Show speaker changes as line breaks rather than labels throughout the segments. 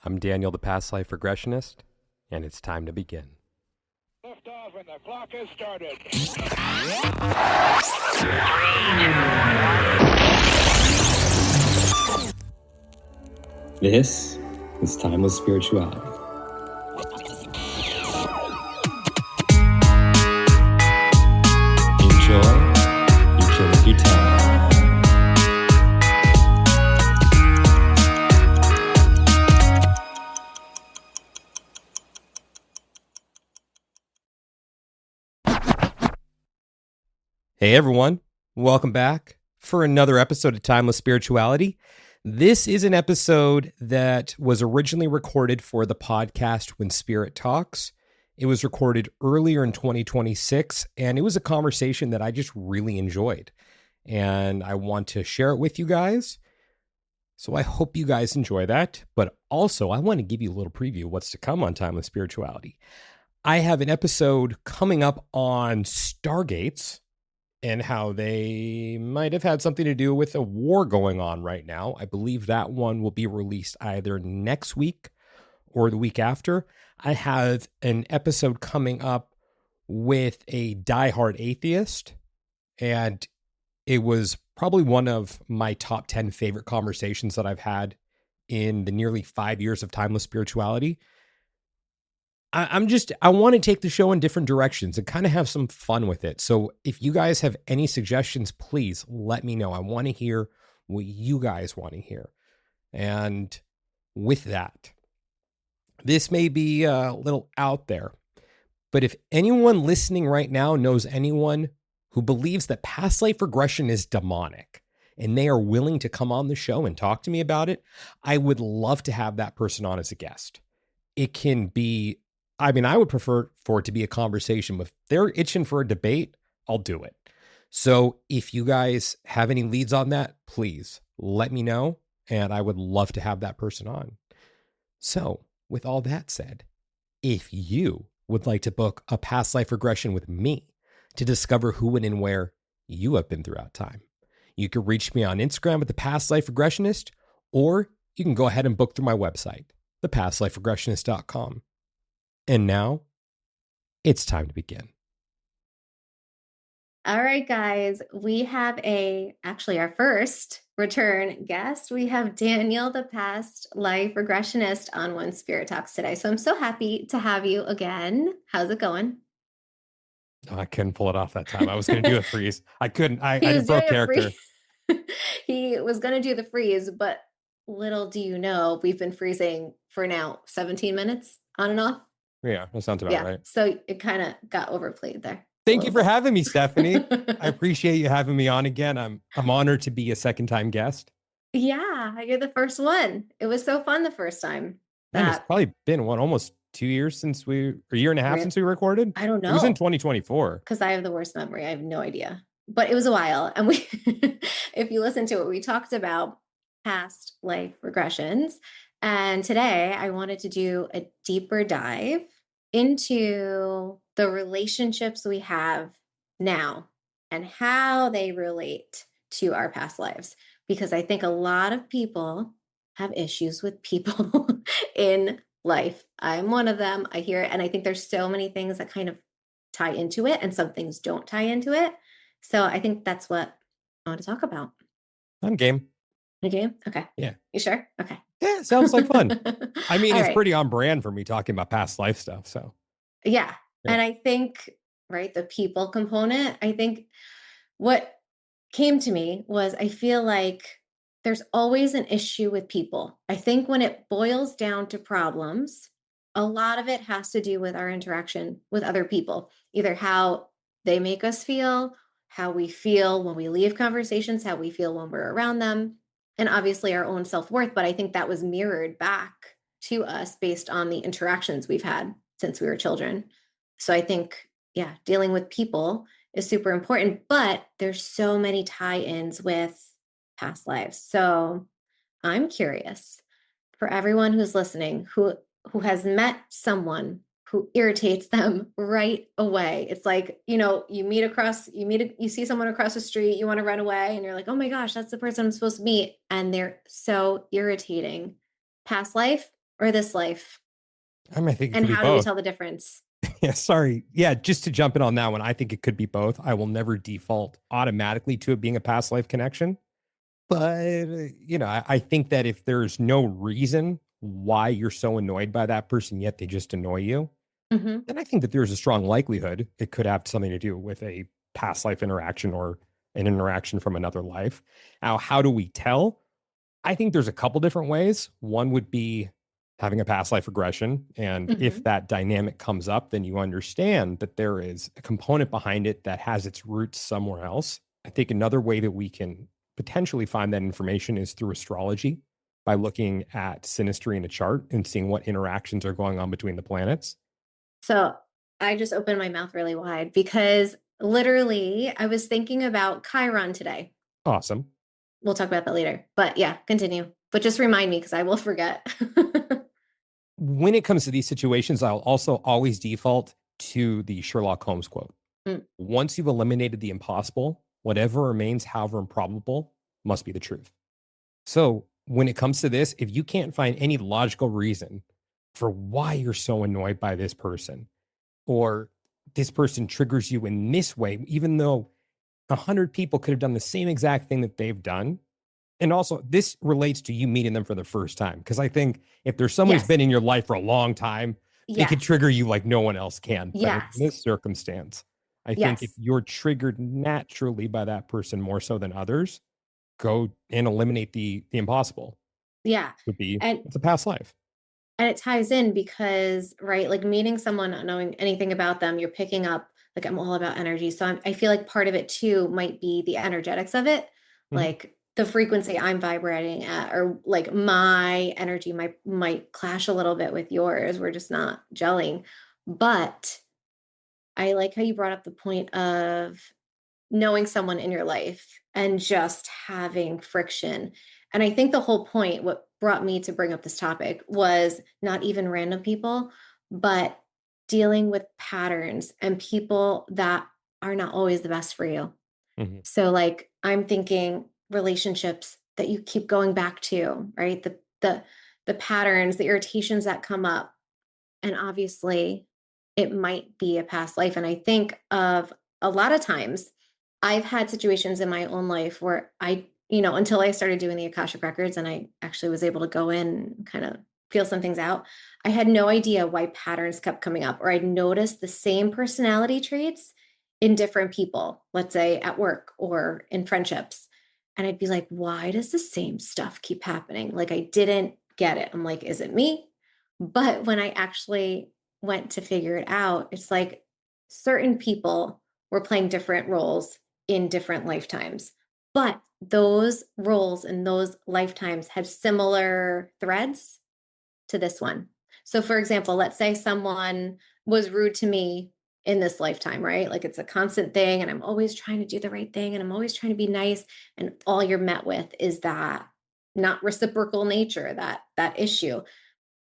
I'm Daniel, the past life regressionist, and it's time to begin.
Lift off and the clock has started.
This is Timeless Spirituality. Enjoy, you can if you tell. Hey everyone, welcome back for another episode of Timeless Spirituality. This is an episode that was originally recorded for the podcast When Spirit Talks. It was recorded earlier in 2026, and it was a conversation that I just really enjoyed. And I want to share it with you guys. So I hope you guys enjoy that. But also, I want to give you a little preview of what's to come on Timeless Spirituality. I have an episode coming up on Stargates and how they might have had something to do with a war going on right now. I believe that one will be released either next week or the week after. I have an episode coming up with a diehard atheist, and it was probably one of my top 10 favorite conversations that I've had in the nearly 5 years of Timeless Spirituality. I want to take the show in different directions and kind of have some fun with it. So if you guys have any suggestions, please let me know. I want to hear what you guys want to hear. And with that, this may be a little out there, but if anyone listening right now knows anyone who believes that past life regression is demonic and they are willing to come on the show and talk to me about it, I would love to have that person on as a guest. It can be, I would prefer for it to be a conversation. If they're itching for a debate, I'll do it. So if you guys have any leads on that, please let me know. And I would love to have that person on. So with all that said, if you would like to book a past life regression with me to discover who and where you have been throughout time, you can reach me on Instagram with the Past Life Regressionist, or you can go ahead and book through my website, thepastliferegressionist.com. And now it's time to begin.
All right, guys, we have our first return guest. We have Daniel, the past life regressionist, on When Spirit Talks today. So I'm so happy to have you again. How's it going?
Oh, I couldn't pull it off that time. I was going to do a freeze. I couldn't. I
was
broke character.
He was going to do the freeze, but little do you know, we've been freezing for now 17 minutes on and off.
Yeah, that sounds about right.
So it kind of got overplayed there.
Thank you for having me, Stephanie. I appreciate you having me on again. I'm honored to be a second-time guest.
Yeah, you're the first one. It was so fun the first time.
It's probably been almost 2 years since a year and a half since we recorded.
I don't know.
It was in 2024.
Because I have the worst memory. I have no idea. But it was a while. And we, if you listen to it, we talked about past life regressions. And today I wanted to do a deeper dive into the relationships we have now and how they relate to our past lives. Because I think a lot of people have issues with people in life. I'm one of them. I hear it. And I think there's so many things that kind of tie into it and some things don't tie into it. So I think that's what I want to talk about.
I'm game.
You game? Okay.
Yeah.
You sure? Okay.
Yeah, sounds like fun. I mean, it's
right.
pretty on brand for me talking about past life stuff. So
yeah. And I think, right, the people component, I think what came to me was I feel like there's always an issue with people. I think when it boils down to problems, a lot of it has to do with our interaction with other people, either how they make us feel, how we feel when we leave conversations, how we feel when we're around them, and obviously our own self-worth. But I think that was mirrored back to us based on the interactions we've had since we were children. So I think, dealing with people is super important, but there's so many tie-ins with past lives. So I'm curious, for everyone who's listening, who has someone who irritates them right away. It's like, you see someone across the street, you want to run away and you're like, oh my gosh, that's the person I'm supposed to meet. And they're so irritating. Past life or this life?
I think it
And
could be
how do we
both.
tell the difference?
Yeah, sorry. Yeah, just to jump in on that one, I think it could be both. I will never default automatically to it being a past life connection. But, I think that if there's no reason why you're so annoyed by that person, yet they just annoy you,
Hmm.
then I think that there's a strong likelihood it could have something to do with a past life interaction or an interaction from another life. Now, how do we tell? I think there's a couple different ways. One would be having a past life regression. And if
Hmm.
that dynamic comes up, then you understand that there is a component behind it that has its roots somewhere else. I think another way that we can potentially find that information is through astrology by looking at synastry in a chart and seeing what interactions are going on between the planets.
So I just opened my mouth really wide because literally I was thinking about Chiron today.
Awesome.
We'll talk about that later. But yeah, continue. But just remind me because I will forget.
When it comes to these situations, I'll also always default to the Sherlock Holmes quote.
Mm,
Once you've eliminated the impossible, whatever remains, however improbable, must be the truth. So when it comes to this, if you can't find any logical reason for why you're so annoyed by this person, or this person triggers you in this way, even though 100 people could have done the same exact thing that they've done. And also, this relates to you meeting them for the first time. Because I think if there's someone who's
yes.
been in your life for a long time, they could
Yes.
trigger you like no one else can. But in
Yes.
this circumstance, I think if
Yes.
you're triggered naturally by that person more so than others, go and eliminate the impossible.
Yeah.
Would be
And
it's a past life.
And it ties in because, right, like meeting someone, not knowing anything about them, you're picking up, like, I'm all about energy. So I feel like part of it too might be the energetics of it,
Mhm.
like the frequency I'm vibrating at, or like my energy might clash a little bit with yours. We're just not gelling. But I like how you brought up the point of knowing someone in your life and just having friction. And I think the whole point, what brought me to bring up this topic was not even random people, but dealing with patterns and people that are not always the best for you.
Mhm.
So, like, I'm thinking relationships that you keep going back to, right? The patterns, the irritations that come up, and obviously, it might be a past life. And I think of a lot of times I've had situations in my own life where until I started doing the Akashic records and I actually was able to go in and kind of feel some things out, I had no idea why patterns kept coming up, or I'd noticed the same personality traits in different people, let's say at work or in friendships. And I'd be like, why does the same stuff keep happening? Like, I didn't get it. I'm like, is it me? But when I actually went to figure it out, it's like certain people were playing different roles in different lifetimes. But those roles in those lifetimes had similar threads to this one. So, for example, let's say someone was rude to me in this lifetime, right? Like it's a constant thing, and I'm always trying to do the right thing, and I'm always trying to be nice. And all you're met with is that not reciprocal nature, that issue.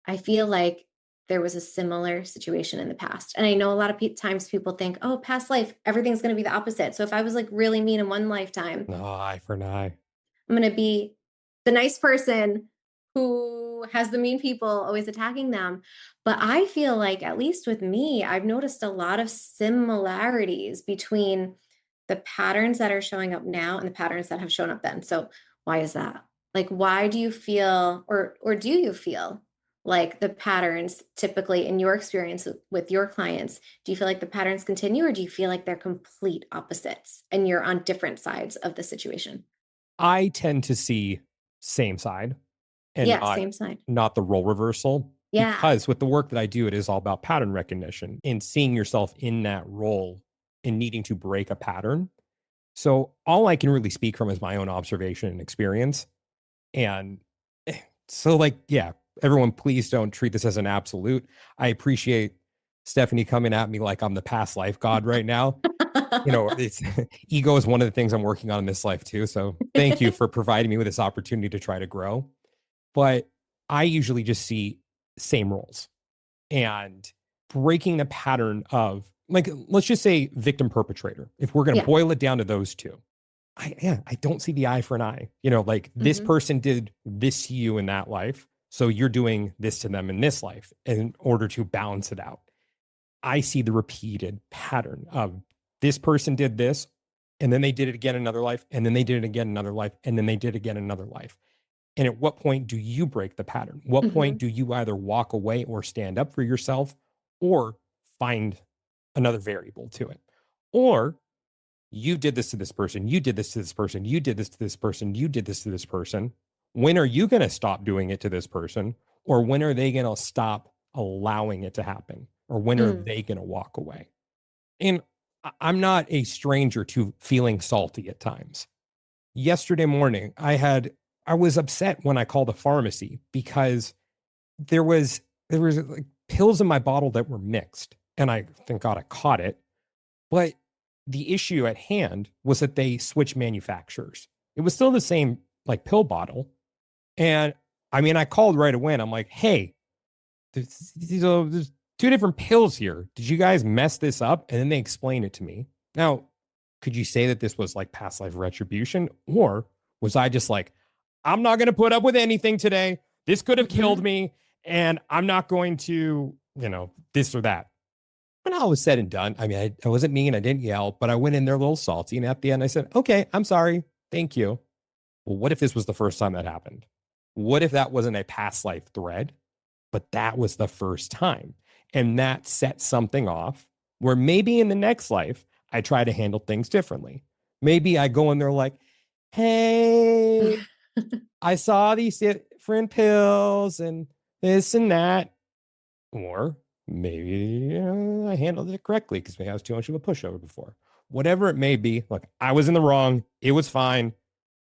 I feel like there was a similar situation in the past. And I know a lot of times people think, oh, past life, everything's going to be the opposite. So if I was like really mean in one lifetime,
No, eye for an eye.
I'm going to be the nice person who has the mean people always attacking them. But I feel like, at least with me, I've noticed a lot of similarities between the patterns that are showing up now and the patterns that have shown up then. So why is that? Like, why do you feel, or do you feel like the patterns typically in your experience with your clients, do you feel like the patterns continue, or do you feel like they're complete opposites and you're on different sides of the situation?
I tend to see same side and
Yeah,
not
same side.
not the role reversal,
Yeah.
because with the work that I do, it is all about pattern recognition and seeing yourself in that role and needing to break a pattern. So all I can really speak from is my own observation and experience. And so, like, yeah, everyone, please don't treat this as an absolute. I appreciate Stephanie coming at me like I'm the past life god right now. It's ego is one of the things I'm working on in this life too. So thank you for providing me with this opportunity to try to grow. But I usually just see same roles and breaking the pattern of, like, let's just say victim perpetrator. If we're going to
Yeah.
boil it down to those two, I don't see the eye for an eye. Like this
Mhm.
person did this to you in that life. So you're doing this to them in this life in order to balance it out. I see the repeated pattern of this person did this, and then they did it again in another life, and then they did it again in another life, and then they did it again in another life. And at what point do you break the pattern? What point
Mhm.
do you either walk away or stand up for yourself or find another variable to it? Or you did this to this person, you did this to this person, you did this to this person, you did this to this person. When are you going to stop doing it to this person? Or when are they going to stop allowing it to happen? Or when are
Mm.
they going to walk away? And I'm not a stranger to feeling salty at times. Yesterday morning, I was upset when I called a pharmacy because there was like pills in my bottle that were mixed, and I thank God I caught it. But the issue at hand was that they switched manufacturers. It was still the same like pill bottle, and I mean I called right away and I'm like, hey, there's two different pills here. Did you guys mess this up? And then they explained it to me. Now, could you say that this was like past life retribution? Or was I just like, I'm not going to put up with anything today. This could have killed
Mhm.
me. And I'm not going to, this or that. When all was said and done, I mean, I wasn't mean. I didn't yell, but I went in there a little salty. And at the end, I said, okay, I'm sorry. Thank you. Well, what if this was the first time that happened? What if that wasn't a past life thread? But that was the first time. And that set something off where maybe in the next life, I try to handle things differently. Maybe I go in there like, hey, I saw these different pills and this and that. Or maybe I handled it correctly because maybe I was too much of a pushover before. Whatever it may be, look, I was in the wrong. It was fine.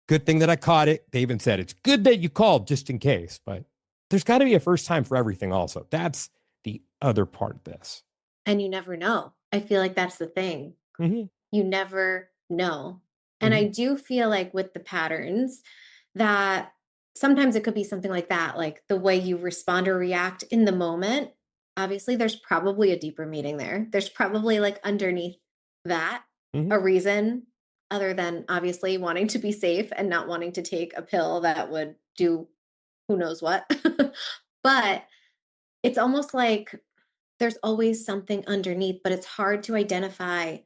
Good thing that I caught it. They even said it's good that you called just in case, but there's got to be a first time for everything, also. That's the other part of this.
And you never know. I feel like that's the thing.
Mm-hmm.
You never know. And I
Mm-hmm.
do feel like with the patterns that sometimes it could be something like that, like the way you respond or react in the moment. Obviously, there's probably a deeper meaning there. There's probably like underneath that
Mm-hmm.
a reason other than obviously wanting to be safe and not wanting to take a pill that would do who knows what. But it's almost like there's always something underneath, but it's hard to identify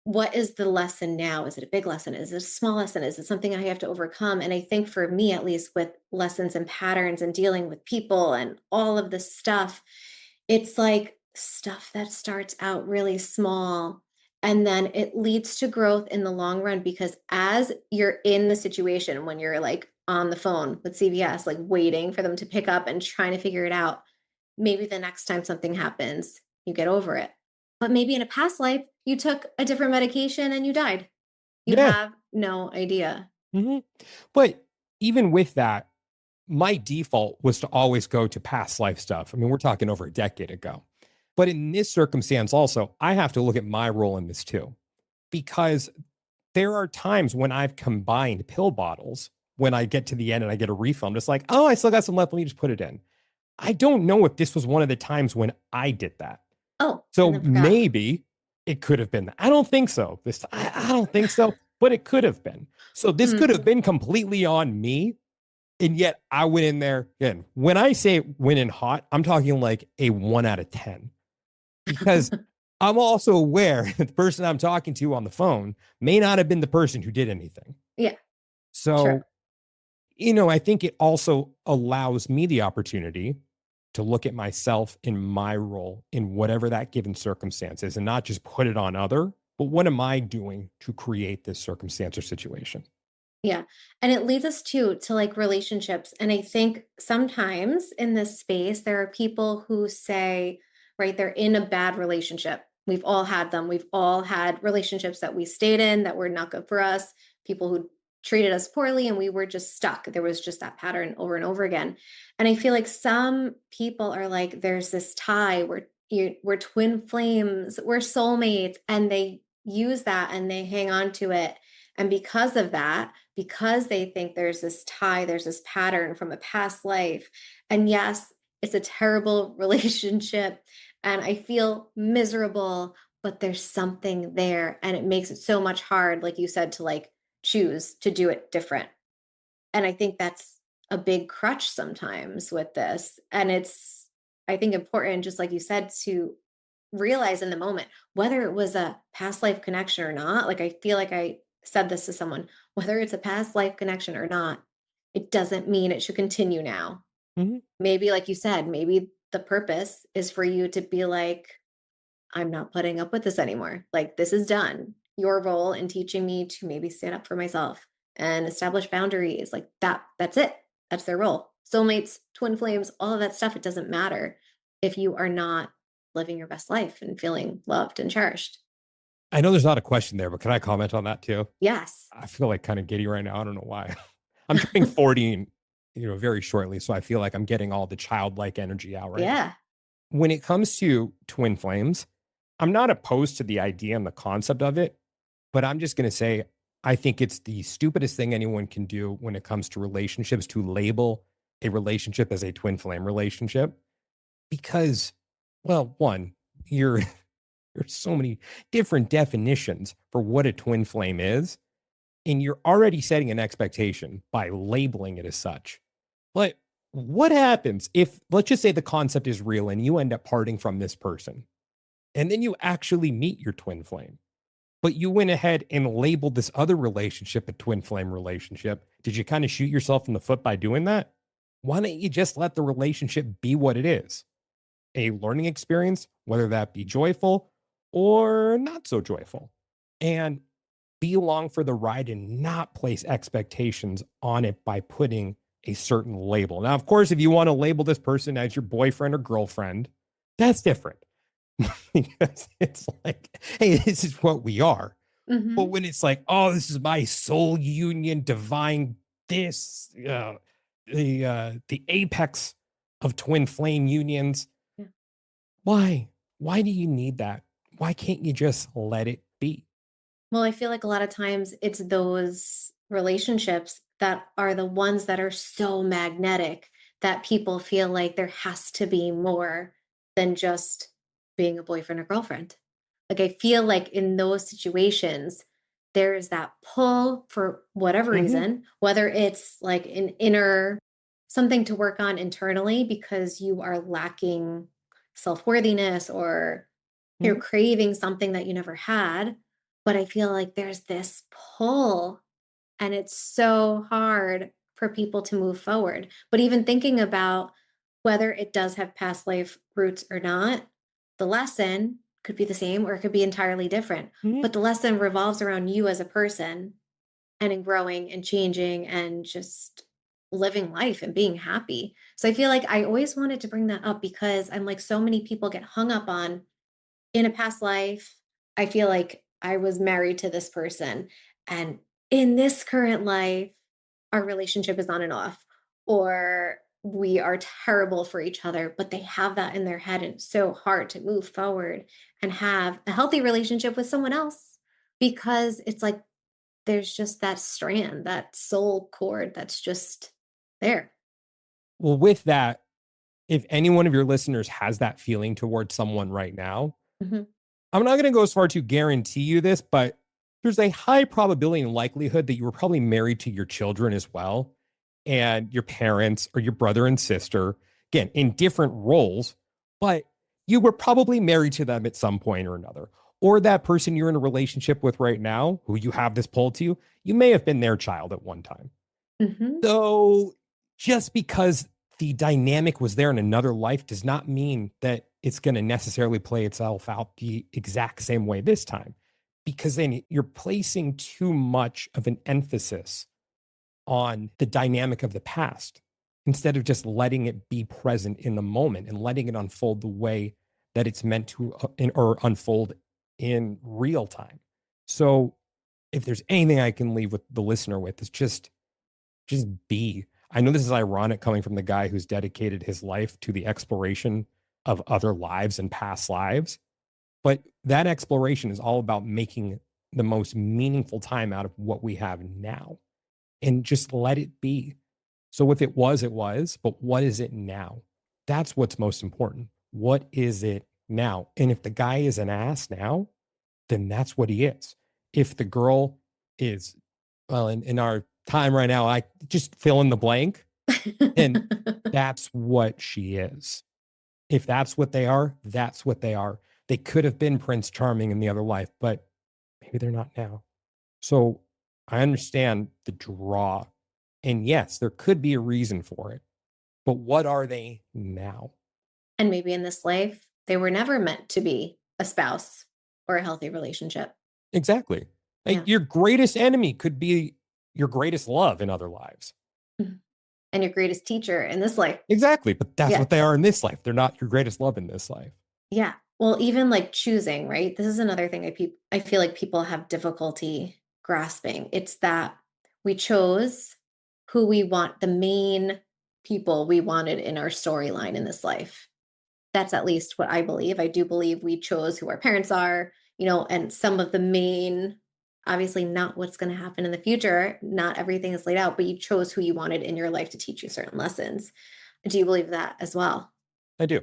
what is the lesson now? Is it a big lesson? Is it a small lesson? Is it something I have to overcome? And I think for me, at least with lessons and patterns and dealing with people and all of this stuff, it's like stuff that starts out really small and then it leads to growth in the long run because as you're in the situation when you're like on the phone with CVS, like waiting for them to pick up and trying to figure it out, maybe the next time something happens, you get over it. But maybe in a past life, you took a different medication and you died. You
Yeah.
have no idea.
Mm-hmm. But even with that, my default was to always go to past life stuff. I mean, we're talking over a decade ago. But in this circumstance, also, I have to look at my role in this too, because there are times when I've combined pill bottles when I get to the end and I get a refill. I'm just like, oh, I still got some left. Let me just put it in. I don't know if this was one of the times when I did that.
Oh, and
So
then forgot.
maybe it could have been that. I don't think so. I don't think so, but it could have been. So this could have
Mhm.
been completely on me. And yet I went in there again. When I say went in hot, I'm talking like a 1 out of 10 because I'm also aware that the person I'm talking to on the phone may not have been the person who did anything.
Yeah, true.
So I think it also allows me the opportunity to look at myself in my role in whatever that given circumstance is and not just put it on other, but what am I doing to create this circumstance or situation?
Yeah. And it leads us to like relationships. And I think sometimes in this space, there are people who say, right, they're in a bad relationship. We've all had them. We've all had relationships that we stayed in that were not good for us, people who treated us poorly, and we were just stuck. There was just that pattern over and over again. And I feel like some people are like, there's this tie, we're twin flames, we're soulmates, and they use that and they hang on to it. And because of that, because they think there's this tie, there's this pattern from a past life. And yes, it's a terrible relationship and I feel miserable, but there's something there and it makes it so much hard, like you said, to like choose to do it different. And I think that's a big crutch sometimes with this. And it's, I think, important, just like you said, to realize in the moment, whether it was a past life connection or not. Like, I feel like I said this to someone, whether it's a past life connection or not, it doesn't mean it should continue now.
Mhm.
Maybe, like you said, maybe the purpose is for you to be like, I'm not putting up with this anymore. Like, this is done. Your role in teaching me to maybe stand up for myself and establish boundaries, like that's it. That's their role. Soulmates, twin flames, all of that stuff, it doesn't matter if you are not living your best life and feeling loved and cherished.
I know there's not a question there, but can I comment on that too?
Yes.
I feel like kind of giddy right now. I don't know why. I'm turning 40, very shortly. So I feel like I'm getting all the childlike energy out right now.
Yeah.
When it comes to twin flames, I'm not opposed to the idea and the concept of it, but I'm just going to say, I think it's the stupidest thing anyone can do when it comes to relationships to label a relationship as a twin flame relationship. Because, well, one, you're there's so many different definitions for what a twin flame is, and you're already setting an expectation by labeling it as such. But what happens if, let's just say, the concept is real and you end up parting from this person, and then you actually meet your twin flame, but you went ahead and labeled this other relationship a twin flame relationship? Did you kind of shoot yourself in the foot by doing that? Why don't you just let the relationship be what it is? A learning experience, whether that be joyful or not so joyful, and be along for the ride and not place expectations on it by putting a certain label. Now, of course, if you want to label this person as your boyfriend or girlfriend, that's different. Because it's like, hey, this is what we are. But
Hmm.
when it's like, oh, this is my soul union, divine, this, the apex of twin flame unions,
Yeah.
why? Why do you need that? Why can't you just let it be?
Well, I feel like a lot of times it's those relationships that are the ones that are so magnetic that people feel like there has to be more than just being a boyfriend or girlfriend. Like, I feel like in those situations, there's that pull for whatever
Mhm,
reason, whether it's like an inner something to work on internally because you are lacking self worthiness, or you're
mhm,
craving something that you never had. But I feel like there's this pull, and it's so hard for people to move forward. But even thinking about whether it does have past life roots or not, the lesson could be the same or it could be entirely different.
mhm.
But the lesson revolves around you as a person and in growing and changing and just living life and being happy. So I feel like I always wanted to bring that up because I'm like, so many people get hung up on in a past life, I feel like I was married to this person. And in this current life, our relationship is on and off, or we are terrible for each other, but they have that in their head. And it's so hard to move forward and have a healthy relationship with someone else because it's like there's just that strand, that soul cord that's just there.
Well, with that, if any one of your listeners has that feeling towards someone right now,
Mhm.
I'm not going to go as far to guarantee you this, but there's a high probability and likelihood that you were probably married to your children as well, and your parents or your brother and sister, again, in different roles, but you were probably married to them at some point or another. Or that person you're in a relationship with right now, who you have this pull to, you may have been their child at one time.
Mhm.
So just because the dynamic was there in another life does not mean that it's going to necessarily play itself out the exact same way this time, because then you're placing too much of an emphasis on the dynamic of the past instead of just letting it be present in the moment and letting it unfold the way that it's meant to or unfold in real time. So if there's anything I can leave with the listener with, is just be. I know this is ironic coming from the guy who's dedicated his life to the exploration of other lives and past lives, but that exploration is all about making the most meaningful time out of what we have now and just let it be. So if it was, it was, but what is it now? That's what's most important. What is it now? And if the guy is an ass now, then that's what he is. If the girl is, well, in our time right now, I just fill in the blank. And that's what she is. If that's what they are, that's what they are. They could have been Prince Charming in the other life, but maybe they're not now. So I understand the draw. And yes, there could be a reason for it. But what are they now?
And maybe in this life, they were never meant to be a spouse or a healthy relationship.
Exactly.
Yeah.
Like your greatest enemy could be your greatest love in other lives.
Mhm. And your greatest teacher in this life.
Exactly. But that's
Yeah.
what they are in this life. They're not your greatest love in this life.
Yeah. Well, even like choosing, right? This is another thing I feel like people have difficulty grasping. It's that we chose who we want, the main people we wanted in our storyline in this life. That's at least what I believe. I do believe we chose who our parents are, and some of the main, obviously not what's going to happen in the future. Not everything is laid out, but you chose who you wanted in your life to teach you certain lessons. Do you believe that as well?
I do.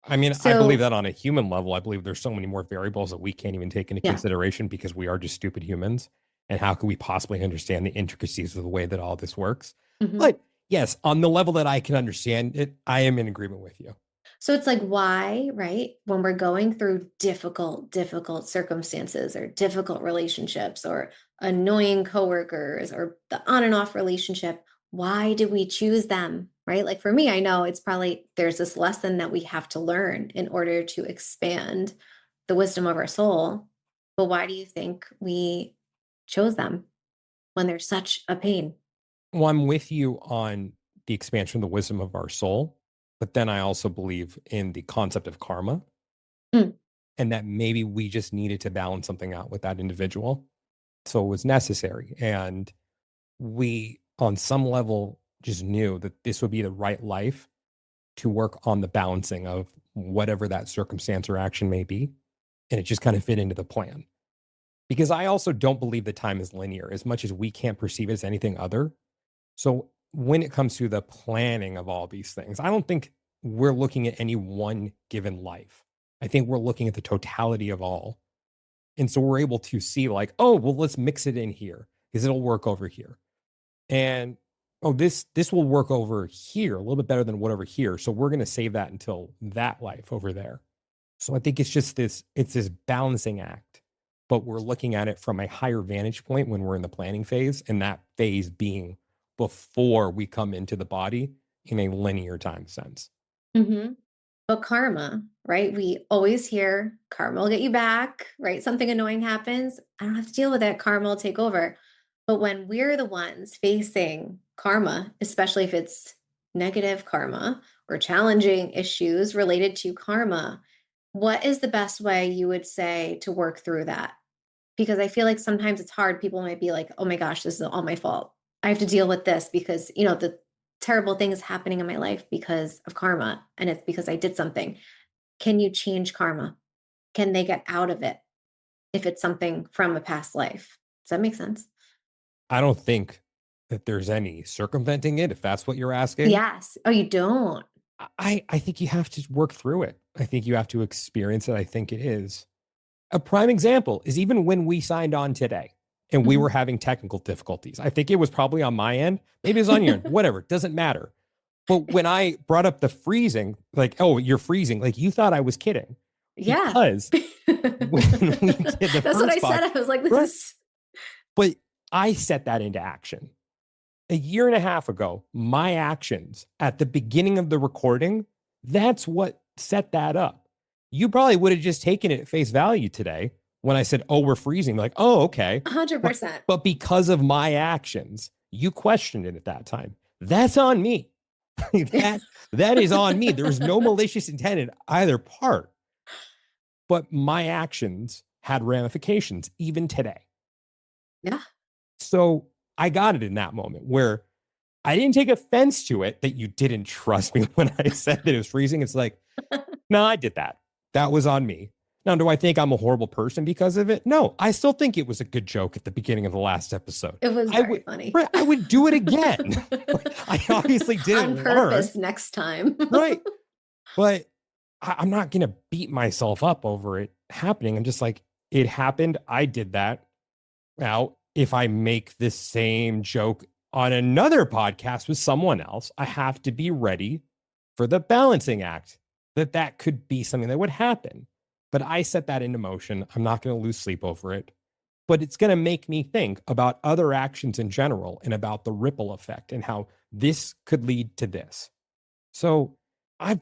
I mean, I believe
So,
that on a human level. I believe there's so many more variables that we can't even take into
yeah.
consideration because we are just stupid humans. And how can we possibly understand the intricacies of the way that all this works?
Mhm.
But yes, on the level that I can understand it, I am in agreement with you.
So it's like, why, right? When we're going through difficult circumstances or difficult relationships or annoying coworkers or the on and off relationship, why do we choose them, right? Like for me, I know it's probably there's this lesson that we have to learn in order to expand the wisdom of our soul. But why do you think we chose them when there's such a pain?
Well, I'm with you on the expansion of the wisdom of our soul, but then I also believe in the concept of karma
Mm,
and that maybe we just needed to balance something out with that individual. So it was necessary. And we, on some level, just knew that this would be the right life to work on the balancing of whatever that circumstance or action may be. And it just kind of fit into the plan. Because I also don't believe that time is linear as much as we can't perceive it as anything other. So when it comes to the planning of all these things, I don't think we're looking at any one given life. I think we're looking at the totality of all. And so we're able to see, like, oh, well, let's mix it in here because it'll work over here. And oh, this will work over here a little bit better than what over here. So we're going to save that until that life over there. So I think it's this balancing act, but we're looking at it from a higher vantage point when we're in the planning phase, and that phase being before we come into the body in a linear time sense.
mhm. But karma, right? We always hear karma will get you back, right? Something annoying happens. I don't have to deal with it. Karma will take over. But when we're the ones facing karma, especially if it's negative karma or challenging issues related to karma, what is the best way you would say to work through that? Because I feel like sometimes it's hard. People might be like, oh my gosh, this is all my fault. I have to deal with this because, the terrible thing is happening in my life because of karma. And it's because I did something. Can you change karma? Can they get out of it if it's something from a past life? Does that make sense?
I don't think that there's any circumventing it, if that's what you're asking.
Yes. Oh, you don't?
I think you have to work through it. I think you have to experience it. I think it is. A prime example is even when we signed on today and we were
Mhm.
having technical difficulties. I think it was probably on my end. Maybe it was on your end. Whatever. It doesn't matter. But when I brought up the freezing, like, oh, you're freezing, like you thought I was kidding
Yeah.
because when we did the
That's what I
first
said.
box,
I was like, this
right?
is.
But I set that into action. A year and a half ago, my actions at the beginning of the recording, that's what set that up. You probably would have just taken it at face value today when I said, oh, we're freezing. Like, oh, okay. But,
100%.
but because of my actions, you questioned it at that time. That's on me. that that is on me. There was no malicious intent in either part, but my actions had ramifications even today.
Yeah.
So I got it in that moment where I didn't take offense to it that you didn't trust me when I said that it was freezing. It's like, no, I did that. That was on me. Now, do I think I'm a horrible person because of it? No, I still think it was a good joke at the beginning of the last episode.
It was
I
very
would,
funny.
right, I would do it again. I obviously
On
didn't learn,
purpose next time.
right? But I'm not going to beat myself up over it happening. I'm just like, it happened. I did that. Now, if I make this same joke on another podcast with someone else, I have to be ready for the balancing act that could be something that would happen. But I set that into motion. I'm not going to lose sleep over it. But it's going to make me think about other actions in general and about the ripple effect and how this could lead to this. So I,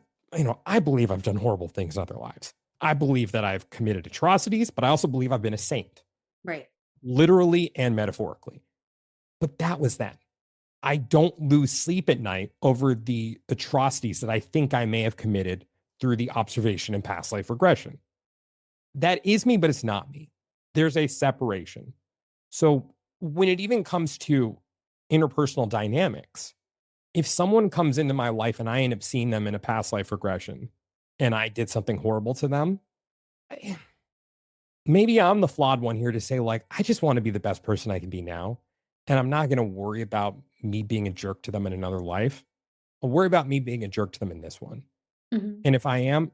I believe I've done horrible things in other lives. I believe that I've committed atrocities, but I also believe I've been a saint,
Right.
literally and metaphorically. But that was then. I don't lose sleep at night over the atrocities that I think I may have committed through the observation and past life regression. That is me, but it's not me. There's a separation. So when it even comes to interpersonal dynamics, if someone comes into my life and I end up seeing them in a past life regression and I did something horrible to them, maybe I'm the flawed one here to say, like, I just want to be the best person I can be now. And I'm not going to worry about me being a jerk to them in another life. I'll worry about me being a jerk to them in this one.
Mm-hmm.
And if I am,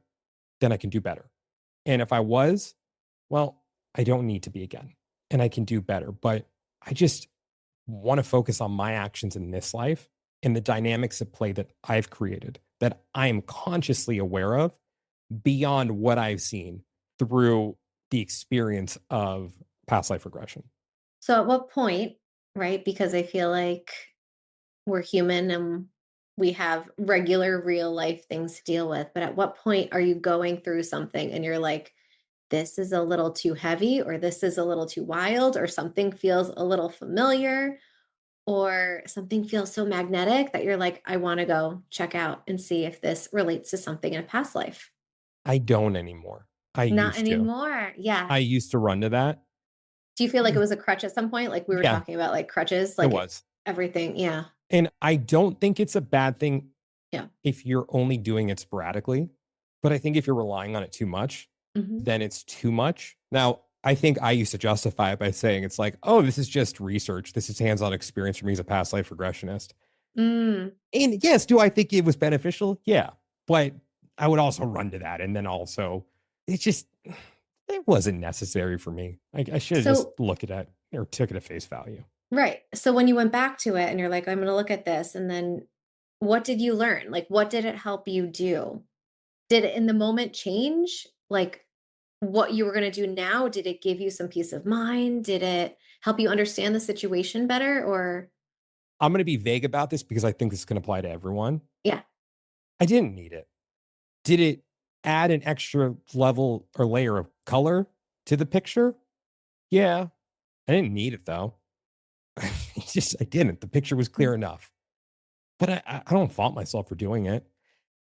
then I can do better. And if I was, well, I don't need to be again and I can do better. But I just want to focus on my actions in this life and the dynamics at play that I've created, that I am consciously aware of beyond what I've seen through the experience of past life regression.
So at what point, right? Because I feel like we're human and we have regular real life things to deal with. But at what point are you going through something and you're like, this is a little too heavy, or this is a little too wild, or something feels a little familiar, or something feels so magnetic that you're like, I want to go check out and see if this relates to something in a past life?
I don't anymore. I
Not
used to.
anymore. Yeah.
I used to run to that.
Do you feel like it was a crutch at some point? Like we were
Yeah,
talking about like crutches,
it
like
was.
everything. Yeah.
And I don't think it's a bad thing
Yeah.
if you're only doing it sporadically. But I think if you're relying on it too much,
Hmm.
then it's too much. Now, I think I used to justify it by saying it's like, oh, this is just research. This is hands on experience for me as a past life regressionist.
Mm.
And yes, do I think it was beneficial? Yeah. But I would also run to that. And then also, it just, it wasn't necessary for me. I should have just
So,
looked at it or took it at face value.
right. So when you went back to it and you're like, I'm going to look at this, and then what did you learn? Like, what did it help you do? Did it in the moment change? Like what you were going to do now? Did it give you some peace of mind? Did it help you understand the situation better? Or,
I'm going to be vague about this because I think this can apply to everyone.
yeah.
I didn't need it. Did it add an extra level or layer of color to the picture? Yeah. I didn't need it though. I didn't. The picture was clear enough. But I don't fault myself for doing it.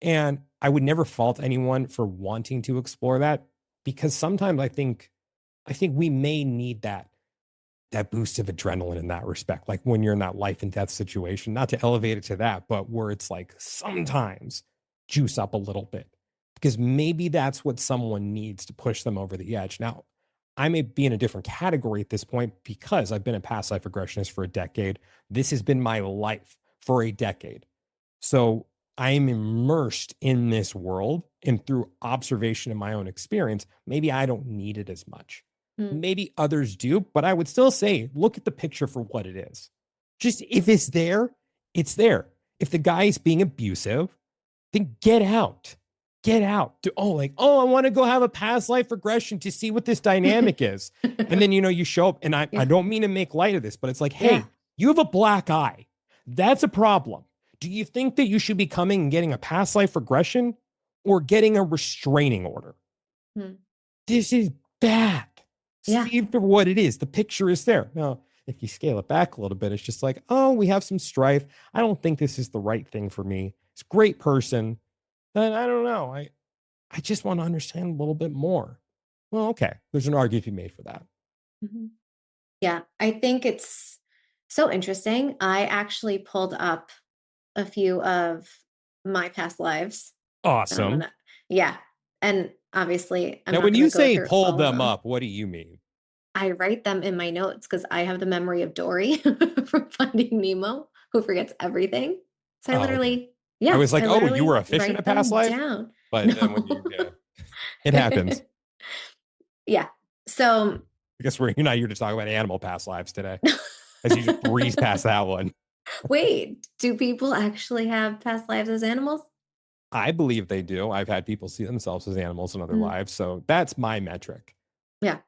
And I would never fault anyone for wanting to explore that because sometimes I think we may need that boost of adrenaline in that respect. Like when you're in that life and death situation, not to elevate it to that, but where it's like sometimes juice up a little bit because maybe that's what someone needs to push them over the edge. Now, I may be in a different category at this point because I've been a past life regressionist for a decade. This has been my life for a decade. So I'm immersed in this world and through observation and my own experience, maybe I don't need it as much.
Mm.
Maybe others do, but I would still say look at the picture for what it is. Just if it's there, it's there. If the guy is being abusive, then get out. Get out. I want to go have a past life regression to see what this dynamic is. And then, you show up, and I
Yeah.
don't mean to make light of this, but it's like,
Yeah.
hey, you have a black eye. That's a problem. Do you think that you should be coming and getting a past life regression or getting a restraining order?
Mm.
This is bad.
Yeah.
See it for what it is. The picture is there. Now, if you scale it back a little bit, it's just like, oh, we have some strife. I don't think this is the right thing for me. It's a great person. And I don't know. I just want to understand a little bit more. Well, okay. There's an argument to be made for that.
Mhm. Yeah. I think it's so interesting. I actually pulled up a few of my past lives. And I'm
Awesome.
gonna, yeah. And obviously, I'm
Now,
not
when
gonna
you
go
say
through
pull
all of
them
them.
up, what do you mean?
I write them in my notes because I have the memory of Dory from Finding Nemo, who forgets everything. So
Oh, okay. I
yeah,
was like,
I
oh, you were
literally
a fish in a
write
past
them
life?
down.
But then
No.
it happens.
Yeah. So
I guess you're not here to talk about animal past lives today, as you just breeze past that one.
Wait, do people actually have past lives as animals?
I believe they do. I've had people see themselves as animals in other
Mm,
lives, so that's my metric.
yeah.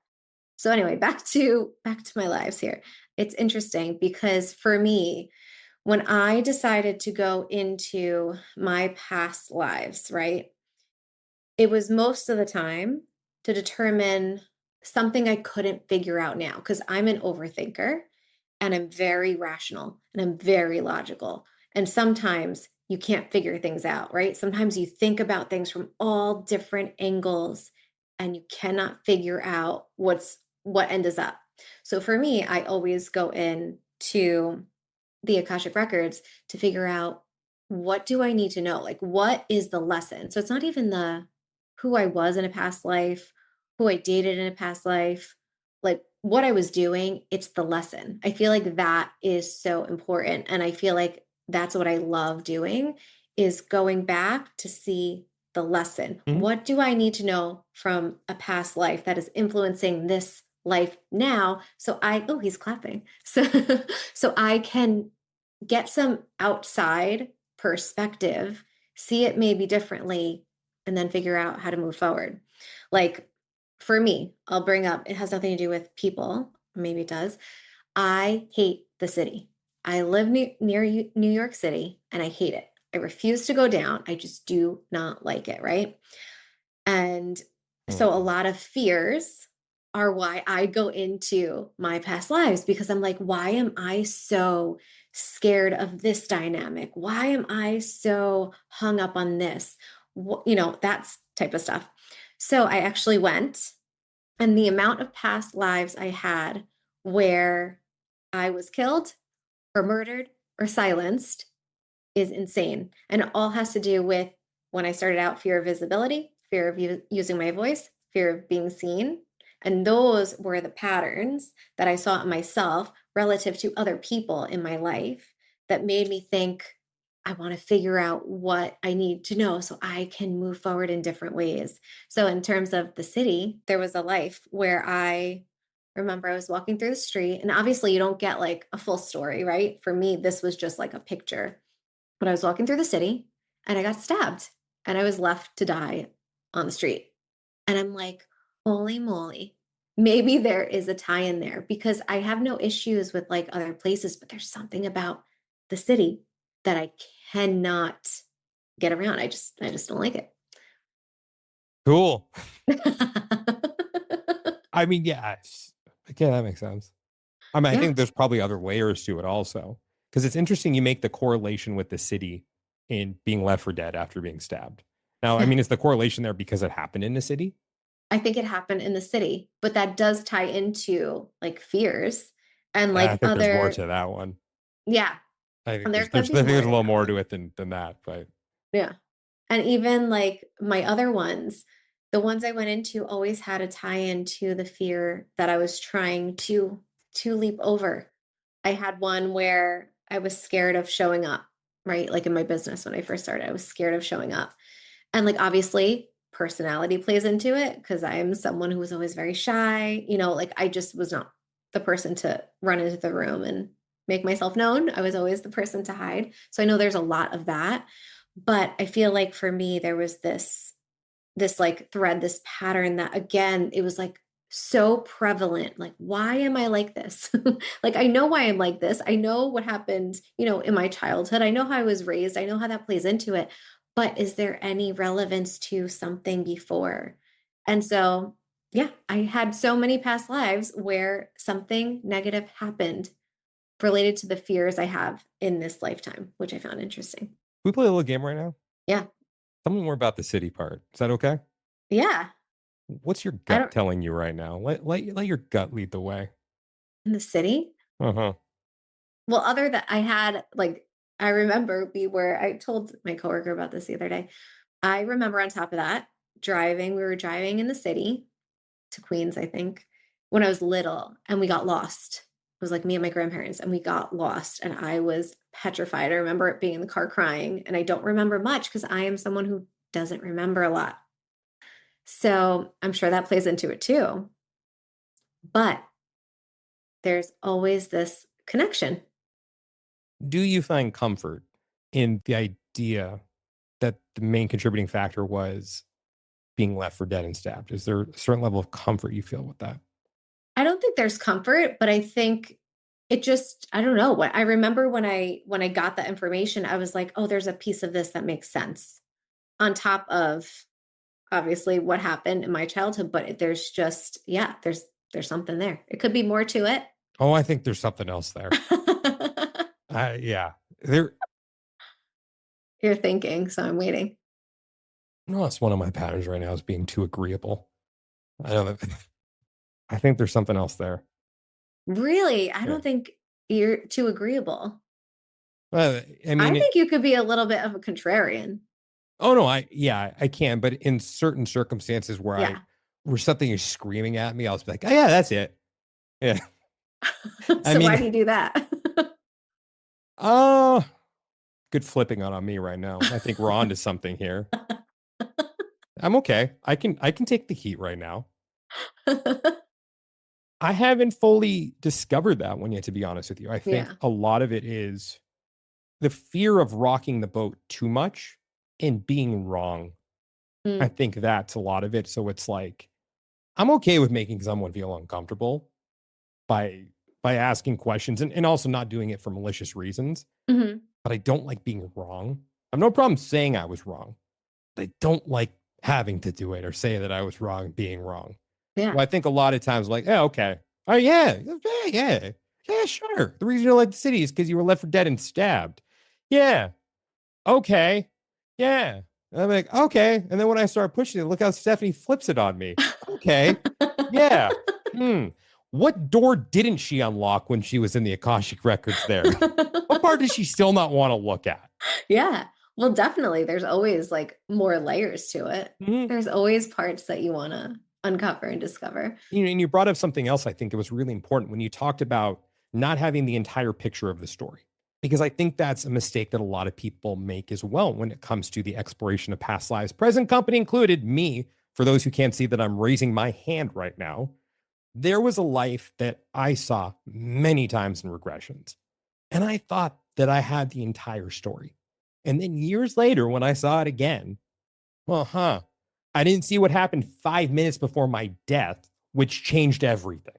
So anyway, back to my lives here. It's interesting because for me, when I decided to go into my past lives, right? It was most of the time to determine something I couldn't figure out now because I'm an overthinker and I'm very rational and I'm very logical. And sometimes you can't figure things out, right? Sometimes you think about things from all different angles and you cannot figure out what end is up. So for me, I always go in to the Akashic records to figure out what do I need to know? Like what is the lesson? So it's not even the who I was in a past life, who I dated in a past life, like what I was doing, it's the lesson. I feel like that is so important and I feel like that's what I love doing is going back to see the lesson.
Mhm.
What do I need to know from a past life that is influencing this life now so I oh he's clapping. So I can get some outside perspective, see it maybe differently, and then figure out how to move forward. Like for me, I'll bring up, it has nothing to do with people, maybe it does. I hate the city. I live near New York City and I hate it. I refuse to go down. I just do not like it, right? And so a
Mhm.
lot of fears are why I go into my past lives because I'm like, why am I so scared of this dynamic? Why am I so hung up on this? That's type of stuff. So I actually went, and the amount of past lives I had where I was killed or murdered or silenced is insane. And it all has to do with when I started out fear of visibility, fear of using my voice, fear of being seen. And those were the patterns that I saw in myself relative to other people in my life that made me think, I want to figure out what I need to know so I can move forward in different ways. So, in terms of the city, there was a life where I remember I was walking through the street, and obviously, you don't get like a full story, right? For me, this was just like a picture, but I was walking through the city and I got stabbed and I was left to die on the street. And I'm like, holy moly, maybe there is a tie in there because I have no issues with like other places, but there's something about the city that I cannot get around. I just don't like it.
Cool. I mean, yeah, yeah, that makes sense. I mean, I
Yeah.
think there's probably other layers to it also, because it's interesting you make the correlation with the city in being left for dead after being stabbed. Now, I
Yeah.
mean, is the correlation there because it happened in the city?
I think it happened in the city, but that does tie into like fears and
I
like
think there's more
other,
to that one.
yeah.
I think
And there
there's
could
there's I
be
think
more
there's a
to
little
that
more to
one.
it than that, but
Yeah. And even like my other ones, the ones I went into always had a tie into the fear that I was trying to leap over. I had one where I was scared of showing up, right? Like in my business when I first started, I was scared of showing up. And like obviously personality plays into it because I am someone who was always very shy, like I just was not the person to run into the room and make myself known. I was always the person to hide. So I know there's a lot of that. But I feel like for me, there was this like thread, this pattern that again, it was like so prevalent. Like, why am I like this? Like, I know why I'm like this. I know what happened, in my childhood. I know how I was raised. I know how that plays into it. But is there any relevance to something before? And so, yeah, I had so many past lives where something negative happened related to the fears I have in this lifetime, which I found interesting.
we play a little game right now.
Yeah.
Tell me more about the city part. Is that okay?
Yeah.
What's your
I
gut
don't,
telling you right now? Let your gut lead the way.
in the city.
Uh huh.
Well, other that I had like I remember I told my coworker about this the other day. I remember on top of that, we were driving in the city to Queens, I think, when I was little, and we got lost. It was like me and my grandparents, and we got lost, and I was petrified. I remember it being in the car crying, and I don't remember much because I am someone who doesn't remember a lot. So I'm sure that plays into it too. But there's always this connection.
Do you find comfort in the idea that the main contributing factor was being left for dead and stabbed? Is there a certain level of comfort you feel with that?
I don't think there's comfort, but I think it just, I don't know what I remember when I got the information, I was like, oh, there's a piece of this that makes sense on top of obviously what happened in my childhood, but there's just, yeah, there's something there. It could be more to it.
Oh, I think there's something else there. Yeah. There
You're thinking, so I'm waiting.
no, that's one of my patterns right now is being too agreeable. I know that I think there's something else there.
Really? I
Yeah.
don't think you're too agreeable.
I
I
mean,
think you could be a little bit of a contrarian.
oh no, yeah, I can, but in certain circumstances
Yeah.
where something is screaming at me, I'll just be like, oh yeah, that's it. Yeah. I
So why
mean,
do you do that?
oh, good flipping on me right now. I think we're on to something here. I'm okay. I can take the heat right now. I haven't fully discovered that one yet, to be honest with you. I think
Yeah.
a lot of it is the fear of rocking the boat too much and being wrong. I
Mm,
think that's a lot of it. So it's like I'm okay with making someone feel uncomfortable by asking questions and also not doing it for malicious reasons.
mhm.
But I don't like being wrong. I have no problem saying I was wrong. But I don't like having to do it or say that I was wrong being wrong.
Yeah.
Well, I think a lot of times, like, yeah, okay. Oh, yeah, sure. The reason you don't like the city is because you were left for dead and stabbed. Yeah, okay. Yeah. And I'm like, okay. And then when I start pushing it, look how Stephanie flips it on me. Okay. Yeah. Hmm. What door didn't she unlock when she was in the Akashic records there? What part does she still not want to look at?
Yeah. Well, definitely. There's always like more layers to it.
Mhm.
There's always parts that you want to uncover and discover.
And you brought up something else I think it was really important when you talked about not having the entire picture of the story. Because I think that's a mistake that a lot of people make as well when it comes to the exploration of past lives, present company included, me. For those who can't see that I'm raising my hand right now, there was a life that I saw many times in regressions. And I thought that I had the entire story. And then years later, when I saw it again, well, I didn't see what happened 5 minutes before my death, which changed everything.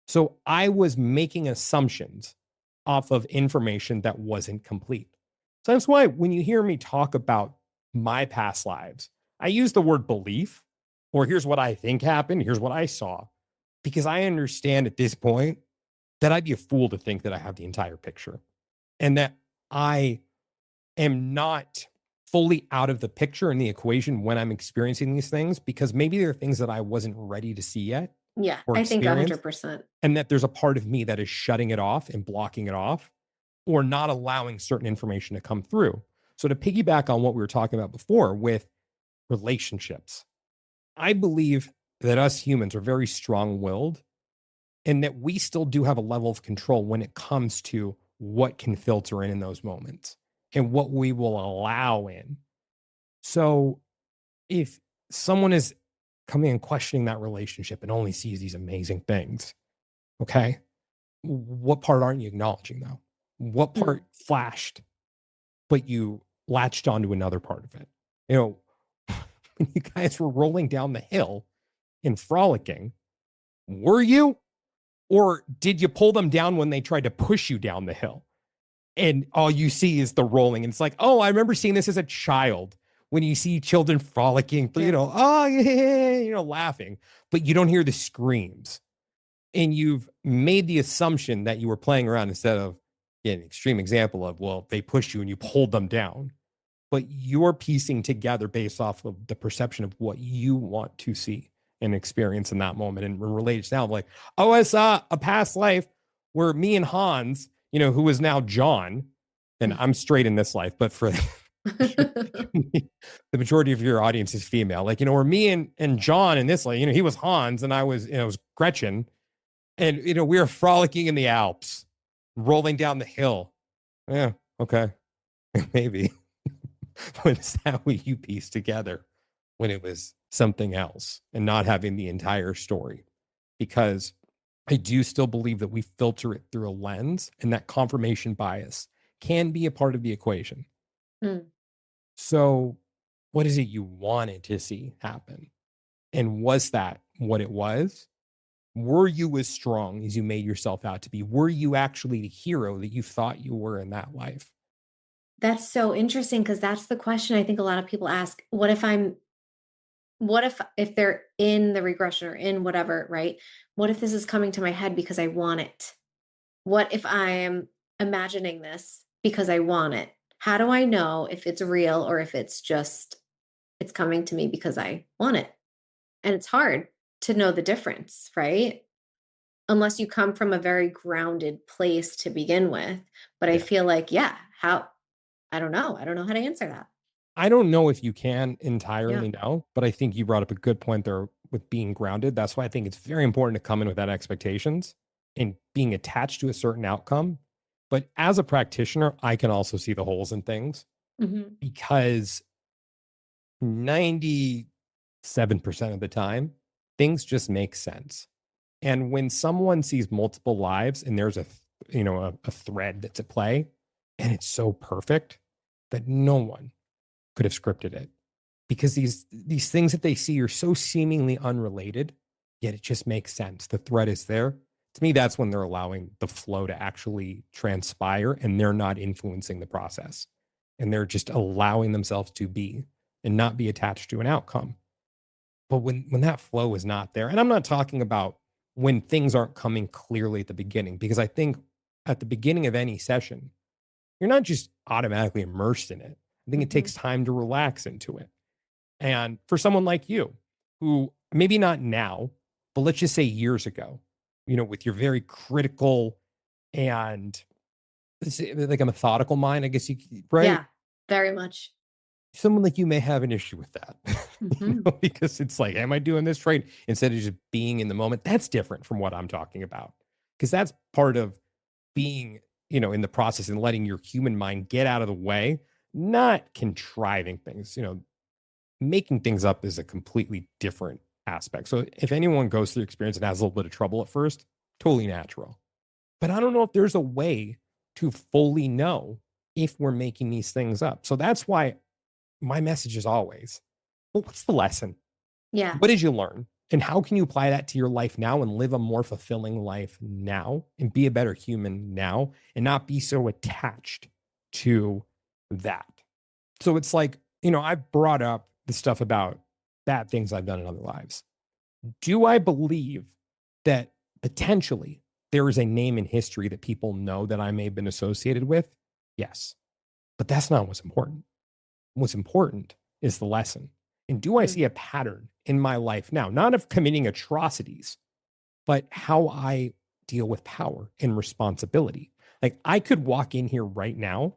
So I was making assumptions off of information that wasn't complete. So that's why when you hear me talk about my past lives, I use the word belief or here's what I think happened, here's what I saw, because I understand at this point that I'd be a fool to think that I have the entire picture and that I am not fully out of the picture in the equation when I'm experiencing these things because maybe there are things that I wasn't ready to see yet
Yeah.
or
I think
experience,
100%.
and that there's a part of me that is shutting it off and blocking it off or not allowing certain information to come through. So, to piggyback on what we were talking about before with relationships, I believe that us humans are very strong willed and that we still do have a level of control when it comes to what can filter in those moments and what we will allow in. So if someone is coming and questioning that relationship and only sees these amazing things, okay, what part aren't you acknowledging though? What
Mm.
part flashed, but you latched onto another part of it? You know, when you guys were rolling down the hill and frolicking, were you? Or did you pull them down when they tried to push you down the hill? And all you see is the rolling. And it's like, oh, I remember seeing this as a child when you see children frolicking,
Yeah.
oh, yeah, laughing, but you don't hear the screams. And you've made the assumption that you were playing around instead of an extreme example of, well, they pushed you and you pulled them down. But you're piecing together based off of the perception of what you want to see and experience in that moment. And related now, I'm like, oh, I saw a past life where me and Hans, who is now John, and I'm straight in this life, but for the majority of your audience is female. Like, where me and John in this life, he was Hans and I was, it was Gretchen. And, we were frolicking in the Alps, rolling down the hill. Yeah, okay. Maybe. But is that what you piece together when it was something else and not having the entire story? Because I do still believe that we filter it through a lens, and that confirmation bias can be a part of the equation.
Mm.
So, what is it you wanted to see happen? And was that what it was? Were you as strong as you made yourself out to be? Were you actually the hero that you thought you were in that life?
That's so interesting because that's the question I think a lot of people ask. What if they're in the regression or in whatever, right? What if this is coming to my head because I want it? What if I am imagining this because I want it? How do I know if it's real or if it's coming to me because I want it? And it's hard to know the difference, right? Unless you come from a very grounded place to begin with. But I
Yeah.
feel like, yeah, how I don't know. I don't know how to answer that.
I don't know if you can
Yeah.
entirely know, but I think you brought up a good point there with being grounded. That's why I think it's very important to come in without expectations and being attached to a certain outcome. But as a practitioner, I can also see the holes in things
Mhm.
because 97% of the time, things just make sense. And when someone sees multiple lives and there's a thread that's at play and it's so perfect that no one could have scripted it because these things that they see are so seemingly unrelated, yet it just makes sense. The thread is there. To me, that's when they're allowing the flow to actually transpire and they're not influencing the process. And they're just allowing themselves to be and not be attached to an outcome. But when that flow is not there, and I'm not talking about when things aren't coming clearly at the beginning, because I think at the beginning of any session, you're not just automatically immersed in it. I think it
Mhm.
takes time to relax into it. And for someone like you, who maybe not now, but let's just say years ago, with your very critical and like a methodical mind, I guess right?
Yeah. Very much.
Someone like you may have an issue with that,
Mhm.
because it's like, am I doing this right? Instead of just being in the moment. That's different from what I'm talking about. Because that's part of being, in the process and letting your human mind get out of the way, not contriving things. Making things up is a completely different aspect. So if anyone goes through the experience and has a little bit of trouble at first, totally natural. But I don't know if there's a way to fully know if we're making these things up. So that's why my message is always, well, what's the lesson?
Yeah.
What did you learn? And how can you apply that to your life now and live a more fulfilling life now and be a better human now and not be so attached to that? So it's like, I've brought up the stuff about bad things I've done in other lives. Do I believe that potentially there is a name in history that people know that I may have been associated with? Yes. But that's not what's important. What's important is the lesson. And do I
Mm.
see a pattern in my life now, not of committing atrocities, but how I deal with power and responsibility? Like I could walk in here right now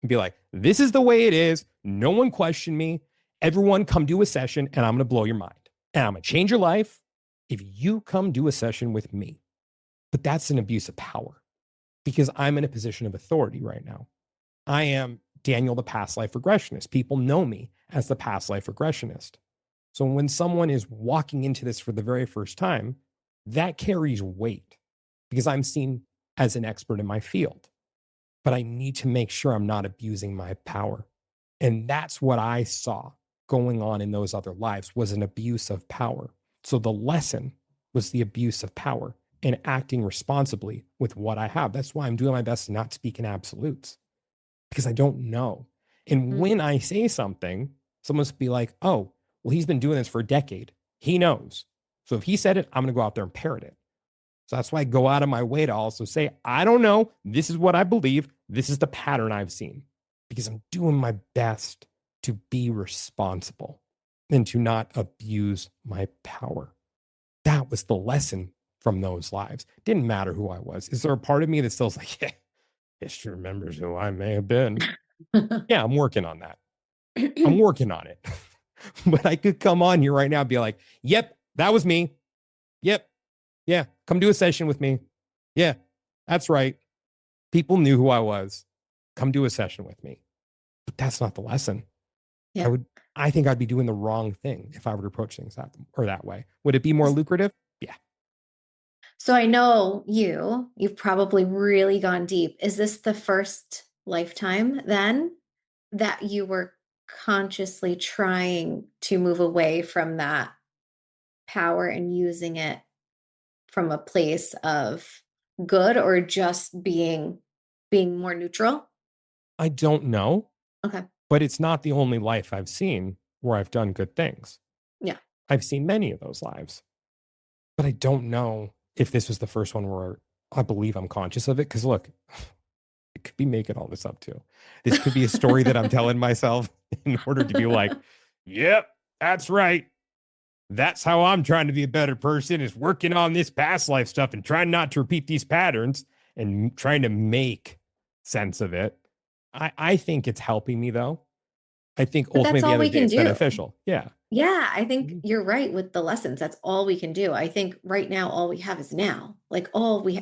and be like, this is the way it is. No one question me. Everyone come do a session and I'm going to blow your mind. And I'm going to change your life if you come do a session with me. But that's an abuse of power because I'm in a position of authority right now. I am Daniel, the past life regressionist. People know me as the past life regressionist. So when someone is walking into this for the very first time, that carries weight because I'm seen as an expert in my field. But I need to make sure I'm not abusing my power. And that's what I saw going on in those other lives was an abuse of power. So the lesson was the abuse of power and acting responsibly with what I have. That's why I'm doing my best to not speak in absolutes because I don't know. And
Mm.
when I say something, someone's be like, oh, well, he's been doing this for a decade. He knows. So if he said it, I'm going to go out there and parrot it. So that's why I go out of my way to also say, I don't know. This is what I believe. This is the pattern I've seen because I'm doing my best to be responsible and to not abuse my power. That was the lesson from those lives. Didn't matter who I was. Is there a part of me that still's like, yeah, history remembers who I may have been? Yeah, I'm working on that. I'm working on it. But I could come on here right now and be like, yep, that was me. Yep. Yeah. Come do a session with me. Yeah, that's right. People knew who I was. Come do a session with me. But that's not the lesson. I
Yeah.
would, I think I'd be doing the wrong thing if I were to approach things that way. Would it be more lucrative? Yeah.
So I know you've probably really gone deep. Is this the first lifetime then that you were consciously trying to move away from that power and using it from a place of good, or just being more neutral?
I don't know,
Okay.
but it's not the only life I've seen where I've done good things.
Yeah.
I've seen many of those lives, but I don't know if this was the first one where I believe I'm conscious of it. Because look, I could be making all this up too. This could be a story that I'm telling myself in order to be like, yep, that's right. That's how I'm trying to be a better person, is working on this past life stuff and trying not to repeat these patterns and trying to make sense of it. I think it's helping me though. I think
But
ultimately
that's
at the
all
end of
we
the day,
can
it's
do.
beneficial. Yeah.
Yeah, I think
Mhm.
you're right with the lessons. That's all we can do. I think right now, all we have is now. Like,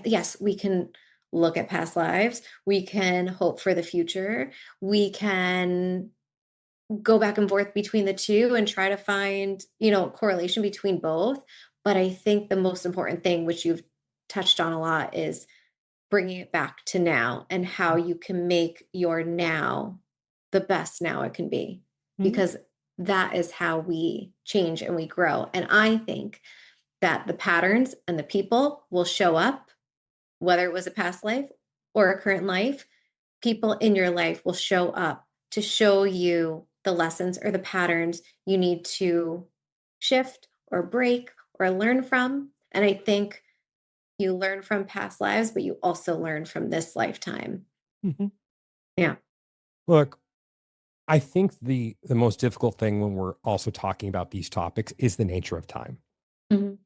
yes, we can look at past lives. We can hope for the future. We can go back and forth between the two and try to find, correlation between both. But I think the most important thing, which you've touched on a lot, is bringing it back to now and how you can make your now the best now it can be,
Mhm.
because that is how we change and we grow. And I think that the patterns and the people will show up, whether it was a past life or a current life. People in your life will show up to show you the lessons or the patterns you need to shift or break or learn from. And I think you learn from past lives, but you also learn from this lifetime.
Mhm.
Yeah.
Look, I think the most difficult thing when we're also talking about these topics is the nature of time.
Mhm.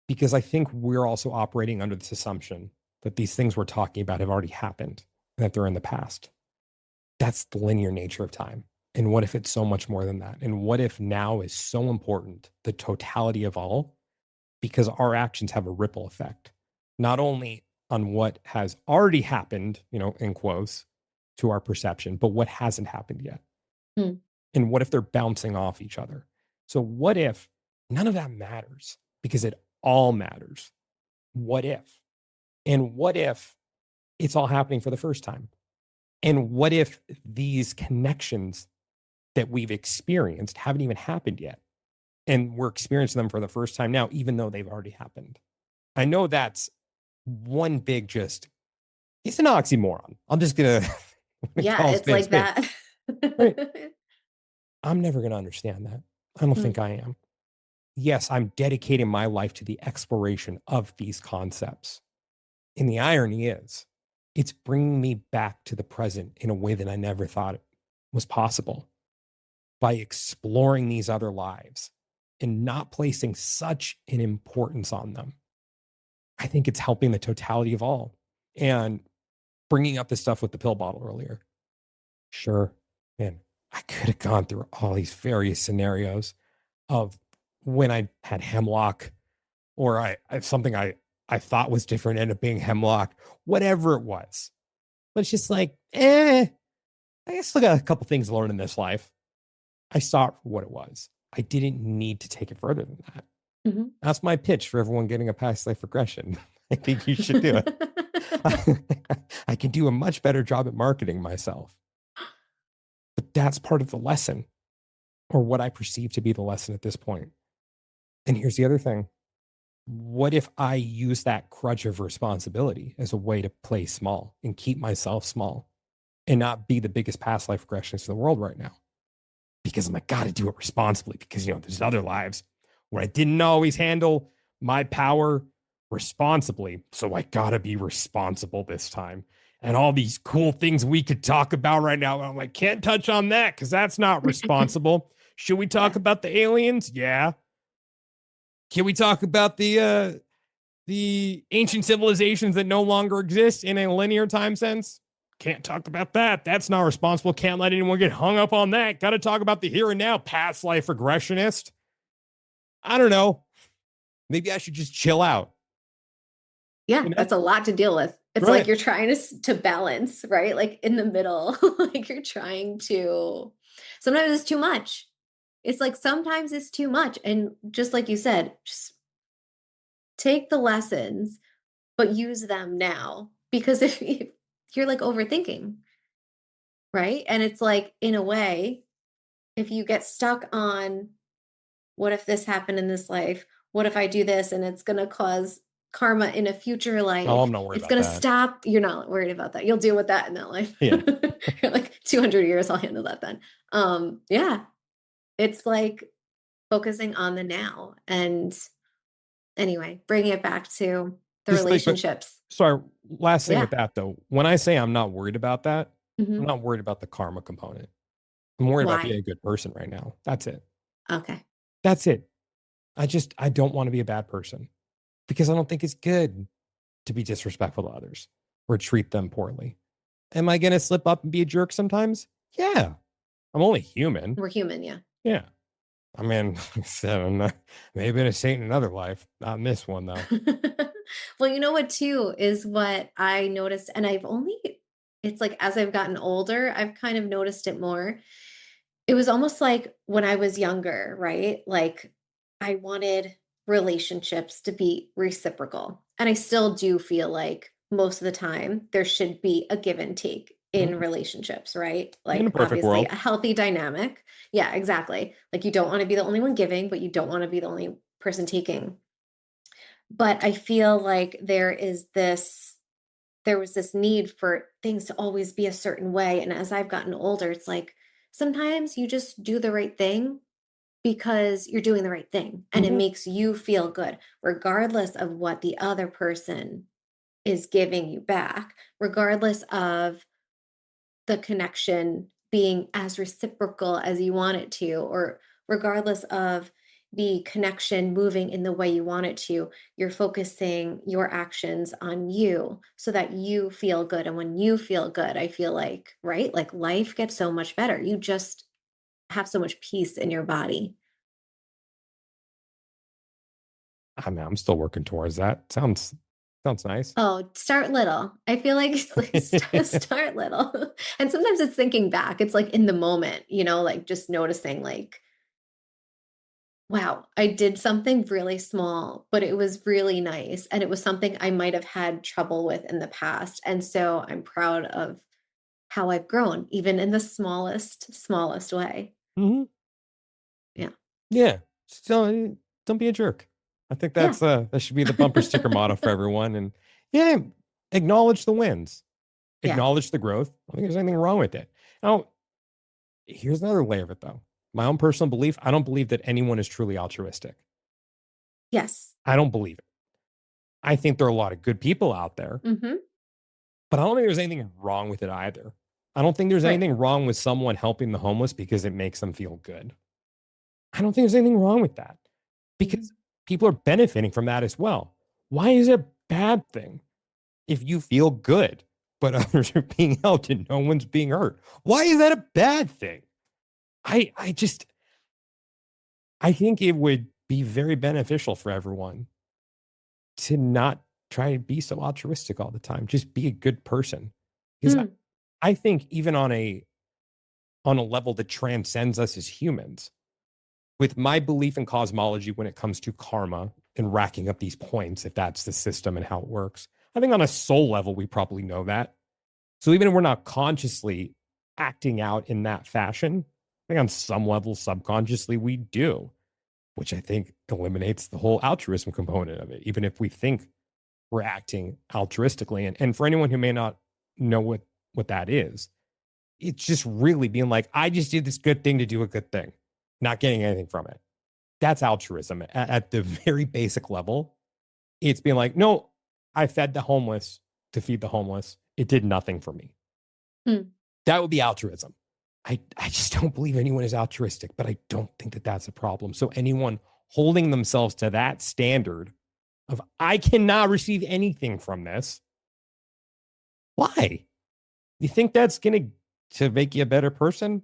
Because I think we're also operating under this assumption that these things we're talking about have already happened and that they're in the past. That's the linear nature of time. And what if it's so much more than that? And what if now is so important, the totality of all, because our actions have a ripple effect, not only on what has already happened, in quotes, to our perception, but what hasn't happened yet.
Mm.
And what if they're bouncing off each other? So, what if none of that matters because it all matters? What if? And what if it's all happening for the first time? And what if these connections that we've experienced haven't even happened yet? And we're experiencing them for the first time now, even though they've already happened. I know that's one big just, it's an oxymoron. I'm just going to
Yeah,
call
it's
spade a
like
spade.
that.
Right. I'm never going to understand that. I don't
Mm.
think I am. Yes, I'm dedicating my life to the exploration of these concepts. And the irony is, it's bringing me back to the present in a way that I never thought it was possible by exploring these other lives and not placing such an importance on them. I think it's helping the totality of all. And bringing up the stuff with the pill bottle earlier. Sure, man, I could have gone through all these various scenarios of when I had hemlock, or something I thought was different ended up being hemlock, whatever it was. But it's just like, I guess I got a couple things to learn in this life. I saw it for what it was. I didn't need to take it further than that.
Mhm.
That's my pitch for everyone getting a past life regression. I think you should do it. I can do a much better job at marketing myself. But that's part of the lesson, or what I perceive to be the lesson at this point. And here's the other thing: what if I use that crutch of responsibility as a way to play small and keep myself small and not be the biggest past life regressionist in the world right now? Because I'm like, got to do it responsibly, because, there's other lives where I didn't always handle my power responsibly. So I got to be responsible this time. And all these cool things we could talk about right now, I'm like, can't touch on that because that's not responsible. Should we talk
Yeah.
about the aliens? Yeah. Can we talk about the ancient civilizations that no longer exist in a linear time sense? Can't talk about that. That's not responsible. Can't let anyone get hung up on that. Got to talk about the here and now, past life regressionist. I don't know. Maybe I should just chill out.
Yeah,
You know?
that's a lot to deal with. It's like
Right.
you're trying to balance, right? Like in the middle, like you're trying to sometimes it's too much. It's like sometimes it's too much. And just like you said, just take the lessons, but use them now. Because if you're like overthinking, right? And it's like, in a way, if you get stuck on what if this happened in this life? What if I do this and it's going to cause karma in a future
Oh,
life?
I'm not worried
It's
about
going to
that.
stop. You're not worried about that. You'll deal with that in that life.
Yeah.
You're like 200 years, I'll handle that then. Yeah, it's like focusing on the now. And anyway, bringing it back to the
Just like, but
relationships.
sorry, last thing
Yeah.
with that though. When I say I'm not worried about that, I'm
Mhm.
not worried about the karma component. I'm worried about being
Why?
a good person right now. That's it.
Okay.
That's it. I don't want to be a bad person because I don't think it's good to be disrespectful to others or treat them poorly. Am I going to slip up and be a jerk sometimes? Yeah. I'm only human.
We're human, yeah.
Yeah. I mean, so I'm not, maybe a saint in another life, not in this one though.
Well, you know what too is what I noticed, and it's like as I've gotten older, I've kind of noticed it more. It was almost like when I was younger, right? Like I wanted relationships to be reciprocal. And I still do feel like most of the time there should be a give and take in
Mhm.
relationships, right?
In a
Like
perfect
obviously
world.
a healthy dynamic. Yeah, exactly. Like you don't want to be the only one giving, but you don't want to be the only person taking. But I feel like there was this need for things to always be a certain way. And as I've gotten older, it's like sometimes you just do the right thing because you're doing the right thing and it
Mhm.
makes you feel good, regardless of what the other person is giving you back, regardless of the connection being as reciprocal as you want it to, or regardless of the connection moving in the way you want it to, you're focusing your actions on you so that you feel good. And when you feel good, I feel like, right? Like life gets so much better. You just have so much peace in your body.
I mean, I'm still working towards that. Sounds nice.
Oh, start little. I feel like it's like start little. And sometimes it's thinking back. It's like in the moment, like just noticing like, wow, I did something really small, but it was really nice. And it was something I might have had trouble with in the past. And so I'm proud of how I've grown, even in the smallest way.
Mhm.
Yeah.
Yeah. So don't be a jerk. I think
Yeah.
that should be the bumper sticker motto for everyone. And yeah, acknowledge the wins,
Yeah.
acknowledge the growth. I don't think there's anything wrong with it. Now, here's another layer of it though. My own personal belief, I don't believe that anyone is truly altruistic.
Yes.
I don't believe it. I think there are a lot of good people out there,
Hmm.
but I don't think there's anything wrong with it either. I don't think there's
Right.
anything wrong with someone helping the homeless because it makes them feel good. I don't think there's anything wrong with that
Mhm.
because people are benefiting from that as well. Why is it a bad thing if you feel good, but others are being helped and no one's being hurt? Why is that a bad thing? I just I think it would be very beneficial for everyone to not try to be so altruistic all the time. Just be a good person. Because
Mm.
I think even on a level that transcends us as humans, with my belief in cosmology when it comes to karma and racking up these points, if that's the system and how it works, I think on a soul level, we probably know that. So even if we're not consciously acting out in that fashion, I think on some level, subconsciously, we do, which I think eliminates the whole altruism component of it, even if we think we're acting altruistically. And for anyone who may not know what that is, it's just really being like, I just did this good thing to do a good thing, not getting anything from it. That's altruism at the very basic level. It's being like, no, I fed the homeless to feed the homeless. It did nothing for me.
Mm.
That would be altruism. I just don't believe anyone is altruistic, but I don't think that that's a problem. So anyone holding themselves to that standard of I cannot receive anything from this, why? You think that's going to make you a better person,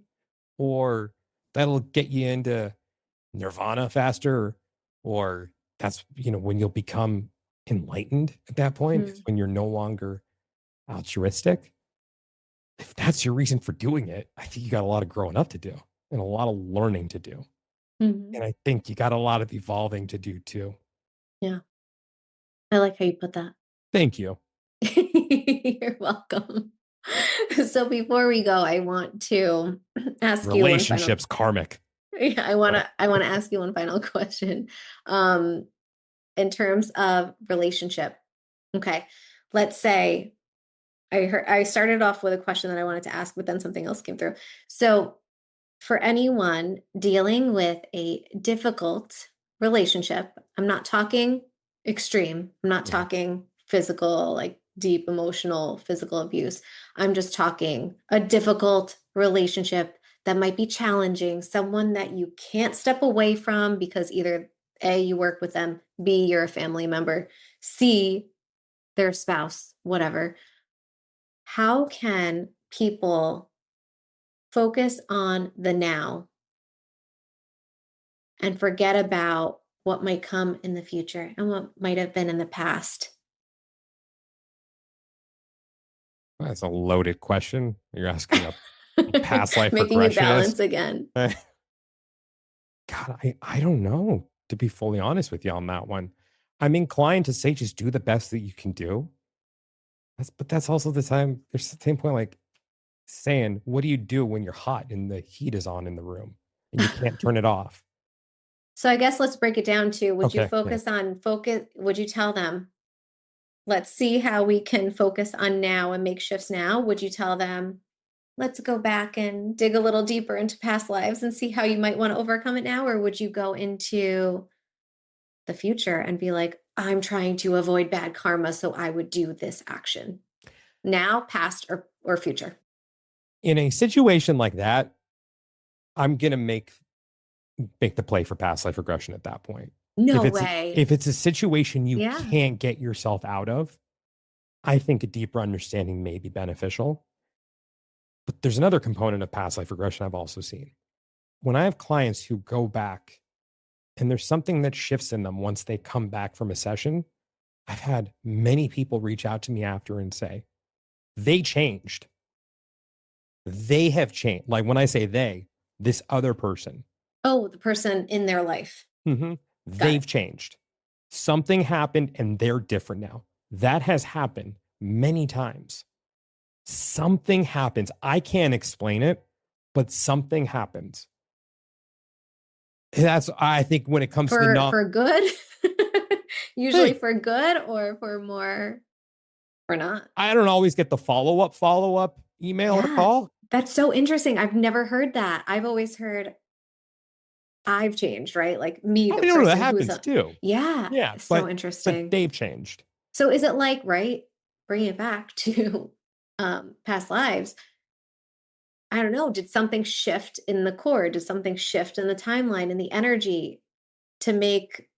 or that'll get you into nirvana faster, or that's when you'll become enlightened at that point is
Mm.
when you're no longer altruistic. If that's your reason for doing it, I think you got a lot of growing up to do and a lot of learning to do.
Mhm.
And I think you got a lot of evolving to do too.
Yeah. I like how you put that.
Thank you.
You're welcome. So before we go, I want to ask you one final
Relationships karmic.
yeah, I want to ask you one final question. Um, in terms of relationship. Okay. Let's say I started off with a question that I wanted to ask, but then something else came through. So for anyone dealing with a difficult relationship, I'm not talking extreme, I'm not
Mhm.
talking physical, like deep emotional, physical abuse. I'm just talking a difficult relationship that might be challenging, someone that you can't step away from because either A, you work with them, B, you're a family member, C, their spouse, whatever. How can people focus on the now and forget about what might come in the future and what might have been in the past?
That's a loaded question. You're asking a past life
Making you
regressionist.
balance again.
God, I don't know, to be fully honest with you on that one. I'm inclined to say just do the best that you can do. But that's also the time. There's the same point, like saying, what do you do when you're hot and the heat is on in the room and you can't turn it off?
So I guess let's break it down to would you
Okay, yeah.
focus on focus? Would you tell them, let's see how we can focus on now and make shifts now? Would you tell them, let's go back and dig a little deeper into past lives and see how you might want to overcome it now? Or would you go into the future and be like, I'm trying to avoid bad karma, so I would do this action now, past, or future?
In a situation like that, I'm gonna make the play for past life regression at that point.
No way.
If it's a situation you
Yeah.
can't get yourself out of, I think a deeper understanding may be beneficial. But there's another component of past life regression I've also seen. When I have clients who go back and there's something that shifts in them once they come back from a session, I've had many people reach out to me after and say, they changed. They have changed. Like when I say they, this other person,
Oh, the person in their life.
mhm,
Got it.
they've changed. Something happened and they're different now. That has happened many times. Something happens. I can't explain it, but something happens. That's, I think, when it comes to the not,
For good? Usually
hey,
for good or for more or not?
I don't always get the follow up email or
Yeah.
call.
That's so interesting. I've never heard that. I've always heard I've changed, right? Like me,
I
the
mean, no, no, that
person who's
happens
a
too.
yeah,
Yeah,
so
but
interesting.
they've changed.
So is it like, right? Bringing it back to past lives. I don't know. Did something shift in the core? Did something shift in the timeline and the energy to make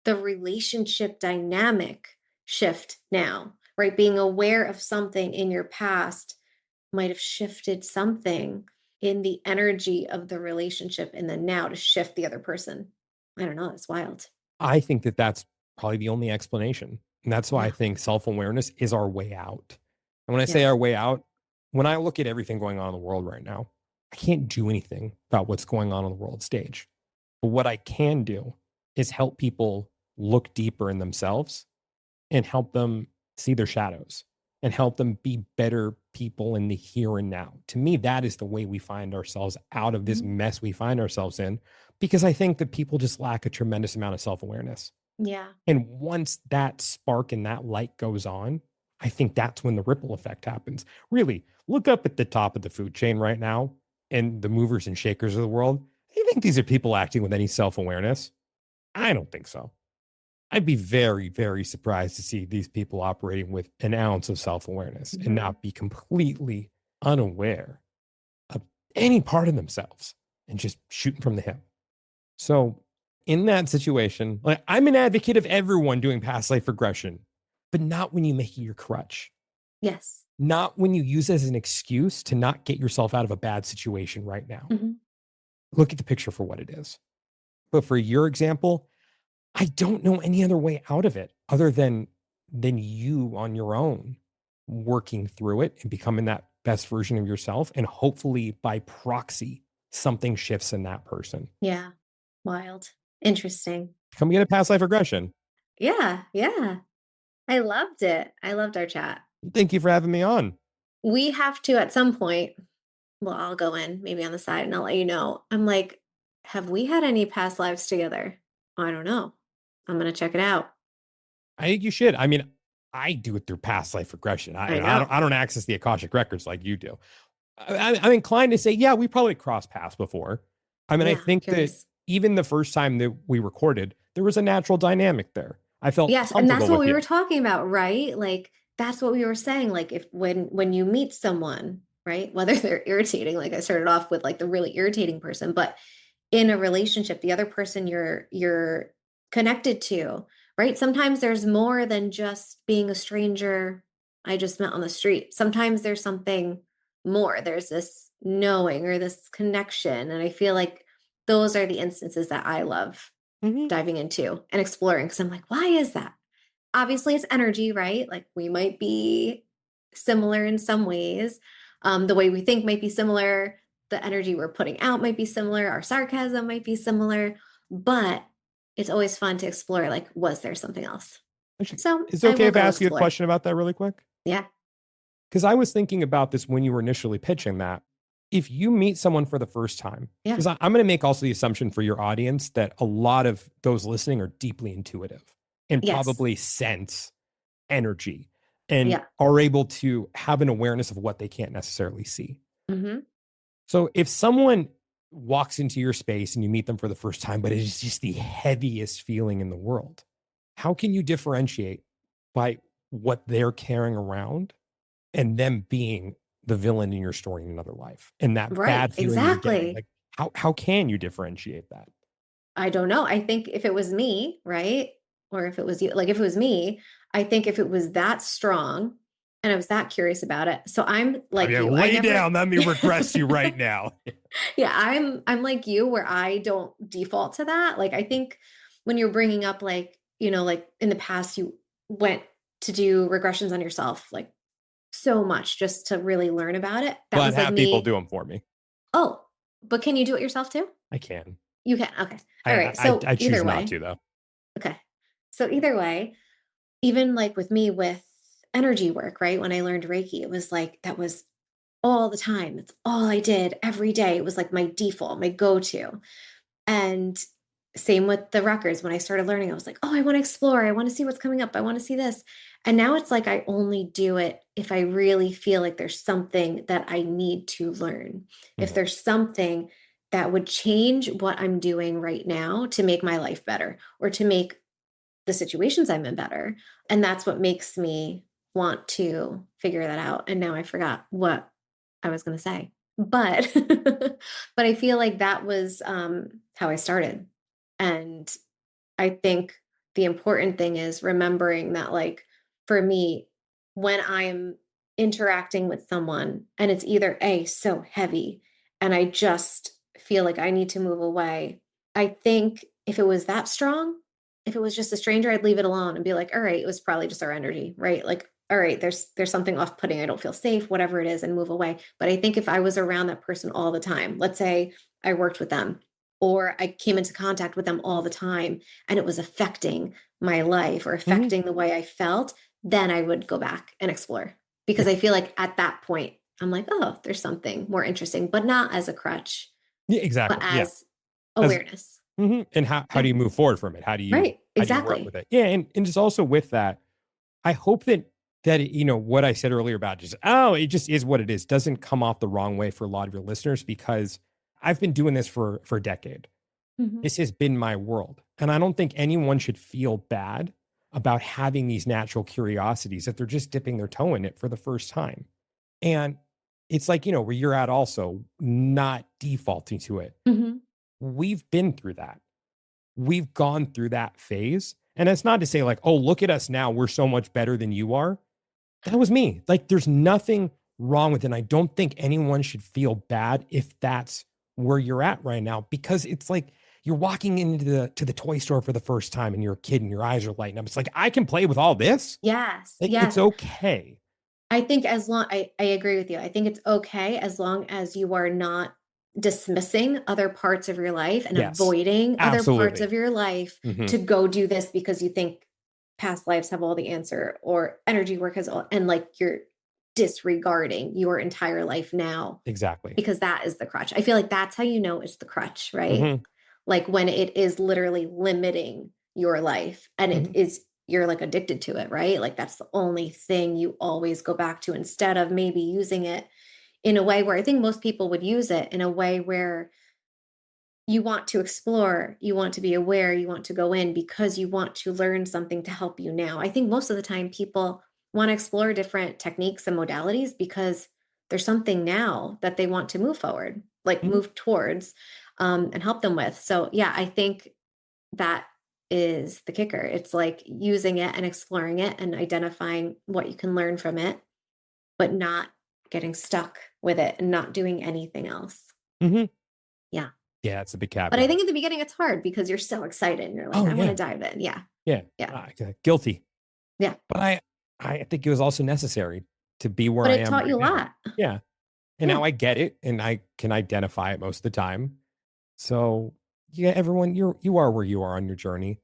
the relationship dynamic shift now? Right? Being aware of something in your past might have shifted something in the energy of the relationship in the now to shift the other person. I don't know. That's wild.
I think that that's probably the only explanation. And that's why I
Yeah.
think self awareness is our way out. And when I say
Yeah.
our way out, when I look at everything going on in the world right now, I can't do anything about what's going on the world stage. But what I can do is help people look deeper in themselves and help them see their shadows and help them be better people in the here and now. To me, that is the way we find ourselves out of this
Mhm.
mess we find ourselves in, because I think that people just lack a tremendous amount of self awareness.
Yeah.
And once that spark and that light goes on, I think that's when the ripple effect happens. Really, look up at the top of the food chain right now and the movers and shakers of the world. Do you think these are people acting with any self awareness? I don't think so. I'd be very, very surprised to see these people operating with an ounce of self awareness and
Mhm.
not be completely unaware of any part of themselves and just shooting from the hip. So, in that situation, like, I'm an advocate of everyone doing past life regression, but not when you make it your crutch,
Yes.
not when you use it as an excuse to not get yourself out of a bad situation right now.
Mhm.
Look at the picture for what it is. But for your example, I don't know any other way out of it other than you on your own working through it and becoming that best version of yourself, and hopefully by proxy something shifts in that person.
Yeah. Wild. Interesting.
Come get a past life regression.
Yeah. Yeah. I loved it. I loved our chat.
Thank you for having me on.
We have to at some point, well, I'll go in maybe on the side and I'll let you know. I'm like, have we had any past lives together? I don't know. I'm going to check it out.
I think you should. I mean, I do it through past life regression.
I
I
know.
don't access the Akashic records like you do. I'm inclined to say, yeah, we probably crossed paths before. I mean, I
Yeah, I'm
think that
curious.
even the first time that we recorded, there was a natural dynamic there. I felt
Yes, and that's
comfortable
what
with
we
you.
were talking about, right? Like that's what we were saying. Like if when you meet someone, right? Whether they're irritating, like I started off with like the really irritating person, but in a relationship, the other person you're connected to, right? Sometimes there's more than just being a stranger I just met on the street. Sometimes there's something more. There's this knowing or this connection. And I feel like those are the instances that I love
Mm-hmm.
diving into and exploring because I'm like, why is that? Obviously, it's energy, right? Like we might be similar in some ways. The way we think might be similar. The energy we're putting out might be similar. Our sarcasm might be similar. But it's always fun to explore like, was there something else?
Actually,
So
is it
I
okay
will
if I
go
ask you a
explore.
question about that really quick?
Yeah.
Because I was thinking about this when you were initially pitching that. If you meet someone for the first time,
Yeah.
because I'm going to make also the assumption for your audience that a lot of those listening are deeply intuitive and
Yes.
probably sense energy and
Yeah.
are able to have an awareness of what they can't necessarily see.
Hmm.
So if someone walks into your space and you meet them for the first time, but it's just the heaviest feeling in the world, how can you differentiate by what they're carrying around and them being the villain in your story in another life and that
Right.
bad feeling you're getting?
Exactly.
Like, how can you differentiate that?
I don't know. I think if it was me, right? Or if it was you, like if it was me, I think if it was that strong and I was that curious about it. So I'm
I
like
mean,
you. I
lay
never
down. Let me regress you right now.
Yeah, I'm like you where I don't default to that. Like I think when you're bringing up like, like in the past you went to do regressions on yourself like so much just to really learn about it. That
But
was like
have people
me.
do them for me.
Oh, but can you do it yourself too?
I can.
You can. Okay. All right. So
I
either
choose not
way.
to though.
Okay. So either way, even like with me with energy work, right? When I learned Reiki, it was like that was all the time. It's all I did every day. It was like my default, my go-to. And same with the records. When I started learning, I was like, oh, I want to explore. I want to see what's coming up. I want to see this. And now it's like I only do it if I really feel like there's something that I need to learn. If
Mhm.
there's something that would change what I'm doing right now to make my life better or to make the situations I'm in better. And that's what makes me want to figure that out. And now I forgot what I was going to say. But but I feel like that was how I started. And I think the important thing is remembering that like for me when I'm interacting with someone and it's either a so heavy and I just feel like I need to move away. I think if it was that strong, if it was just a stranger, I'd leave it alone and be like, all right, it was probably just our energy, right? Like, all right, there's something off-putting. I don't feel safe, whatever it is, and move away. But I think if I was around that person all the time, let's say I worked with them or I came into contact with them all the time and it was affecting my life or
Mhm.
affecting the way I felt, then I would go back and explore.
Yeah.
Because I feel like at that point, I'm like, oh, there's something more interesting, but not as a crutch,
Yeah,
but
exactly. Yeah.
as
As
awareness.
and how
Yeah.
do you move forward from it?
Right.
How do you work with
Exactly.
it? Yeah, and just also with that, I hope that what I said earlier about just it just is what it is doesn't come off the wrong way for a lot of your listeners because I've been doing this for a decade.
Mhm.
This has been my world, and I don't think anyone should feel bad about having these natural curiosities if they're just dipping their toe in it for the first time. And it's like, where you're at also not defaulting to it.
Mhm.
We've been through that. We've gone through that phase. And it's not to say like, oh, look at us now. We're so much better than you are. That was me. Like, there's nothing wrong with it. And I don't think anyone should feel bad if that's where you're at right now, because it's like you're walking into the toy store for the first time and you're a kid and your eyes are lighting up. It's like, I can play with all this.
Yes.
Like, it's
Yes.
okay.
I think as long I agree with you. I think it's okay as long as you are not dismissing other parts of your life and
Yes,
avoiding other parts
absolutely.
of your life
Hmm.
to go do this because you think past lives have all the answer or energy work has all, and like you're disregarding your entire life now
Exactly.
because that is the crutch. I feel like that's how you know it's the crutch, right?
Hmm.
Like when it is literally limiting your life and it
Hmm.
is, you're like addicted to it, right? Like that's the only thing you always go back to instead of maybe using it in a way where I think most people would use it in a way where you want to explore, you want to be aware, you want to go in because you want to learn something to help you now. I think most of the time people want to explore different techniques and modalities because there's something now that they want to move forward, like
Hmm.
move towards, and help them with. So, yeah, I think that is the kicker. It's like using it and exploring it and identifying what you can learn from it, but not getting stuck with it and not doing anything else.
Hmm.
Yeah.
Yeah, it's a big
But I
caveat.
think in the beginning it's hard because you're so excited and you're like,
Oh
I want to
yeah,
dive in. Yeah.
yeah.
Yeah.
Guilty,
Yeah.
but I think it was also necessary to be where
But
I
it
am
taught
right
you a
now.
lot.
Yeah, and
Yeah.
now I get it, and I can identify it most of the time. So yeah, everyone, you are where you are on your journey.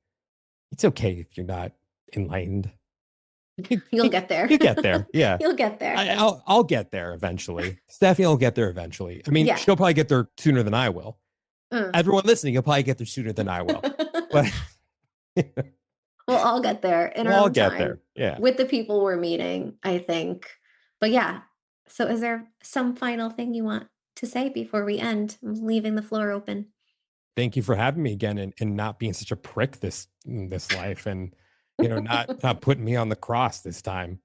It's okay if you're not enlightened. You,
You'll
you,
get there.
you get there. Yeah.
You'll get there.
I'll get there eventually. Stephanie will get there eventually. I mean,
Yeah.
she'll probably get there sooner than I will.
Mm.
Everyone listening, you'll probably get there sooner than I will. But
We'll all get there in
we'll
our
all
own
get there.
time
Yeah.
with the people we're meeting, I think. But yeah. So is there some final thing you want to say before we end? I'm leaving the floor open.
Thank you for having me again, and not being such a prick this life, and not putting me on the cross this time.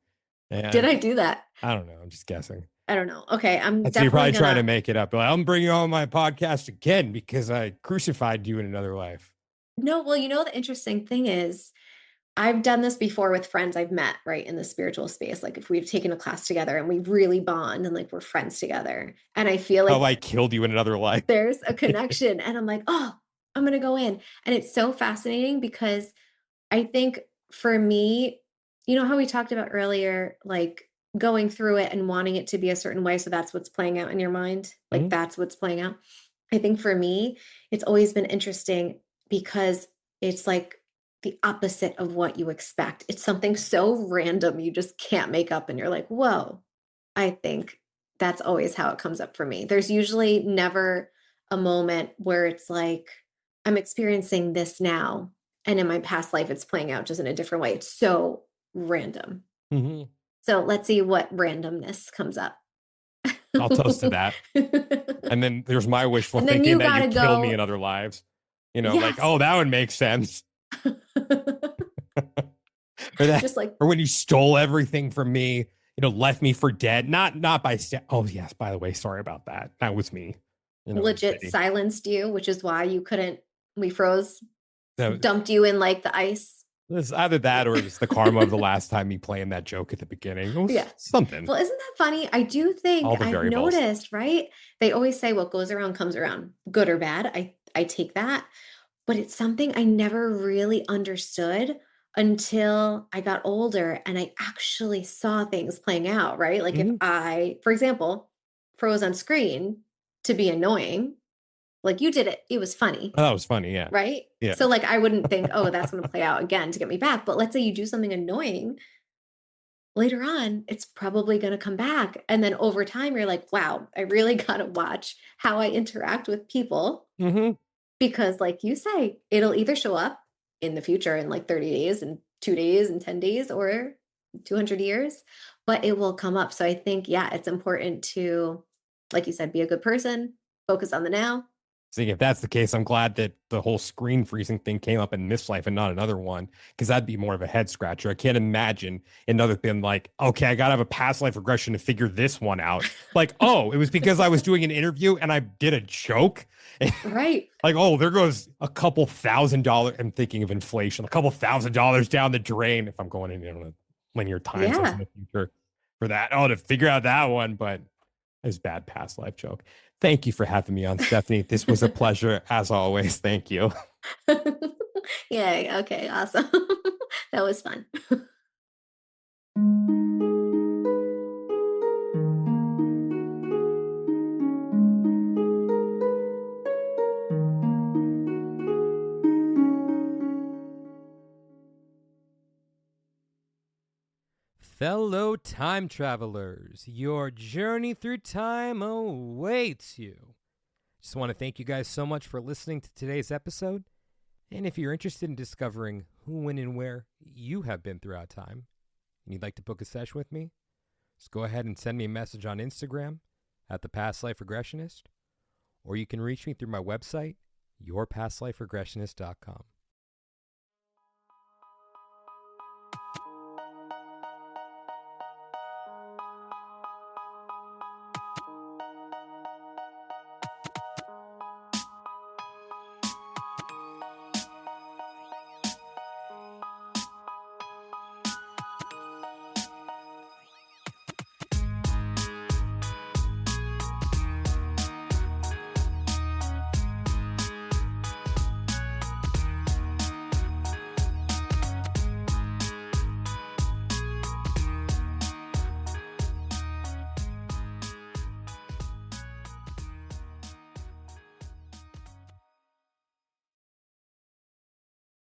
Did
And
I do that?
I don't know. I'm just guessing.
I don't know. Okay. I'm
And so you're
definitely
probably trying to
gonna.
make it up. Like, I'm bringing you on my podcast again because I crucified you in another life.
No, well, the interesting thing is I've done this before with friends I've met, right, in the spiritual space. Like if we've taken a class together and we really bond and like we're friends together. And I feel
Oh,
like
I killed you in another life.
there's a connection. And I'm like, oh, I'm going to go in. And it's so fascinating because I think for me, how we talked about earlier, like going through it and wanting it to be a certain way. So that's what's playing out in your mind. Like
Mhm.
that's what's playing out. I think for me, it's always been interesting because it's like the opposite of what you expect. It's something so random you just can't make up. And you're like, whoa, I think that's always how it comes up for me. There's usually never a moment where it's like, I'm experiencing this now. And in my past life, it's playing out just in a different way. It's so random.
Mhm.
So let's see what randomness comes up.
I'll toast to that. And then there's my wishful
And then
thinking
you
that
got
you
to
kill me
go,
in other lives. Like,
yes.
oh, that would make sense. Or that,
Just like
or when you stole everything from me, left me for dead. Not by oh yes, by the way, sorry about that. That was me. I'm
legit
petty.
silenced you, which is why you couldn't, we froze,
That
dumped you in like the ice.
It's either that or it was the karma of the last time me playing that joke at the beginning. It was
Yeah.
something.
Well, isn't that funny? I do think
All the
I've
variables.
noticed, right? They always say what goes around comes around, good or bad. I take that, but it's something I never really understood until I got older and I actually saw things playing out, right? Like if
Hmm.
I, for example, froze on screen to be annoying, like you did it, it was funny,
Oh, that was funny. Yeah.
right?
Yeah.
So like I wouldn't think, oh, that's going to play out again to get me back. But let's say you do something annoying later on, it's probably going to come back. And then over time, you're like, wow, I really got to watch how I interact with people
Hmm.
because, like you say, it'll either show up in the future in like 30 days and 2 days and 10 days or 200 years, but it will come up. So I think, yeah, it's important to, like you said, be a good person, focus on the now.
So if that's the case, I'm glad that the whole screen freezing thing came up in this life and not another one, because that'd be more of a head scratcher. I can't imagine another thing like, okay, I gotta have a past life regression to figure this one out. Like, oh, it was because I was doing an interview and I did a joke.
Right.
Like, oh, there goes a couple $1,000. I'm thinking of inflation, a couple $1,000 down the drain if I'm going in a linear time sense in
Yeah.
the future for that. Oh, to figure out that one, but it's bad past life joke. Thank you for having me on, Stephanie. This was a pleasure as always. Thank you.
Yay. Okay. Awesome. That was fun.
Fellow time travelers, your journey through time awaits you. Just want to thank you guys so much for listening to today's episode. And if you're interested in discovering who, when, and where you have been throughout time, and you'd like to book a session with me, just go ahead and send me a message on Instagram at The Past Life Regressionist, or you can reach me through my website, yourpastliferegressionist.com.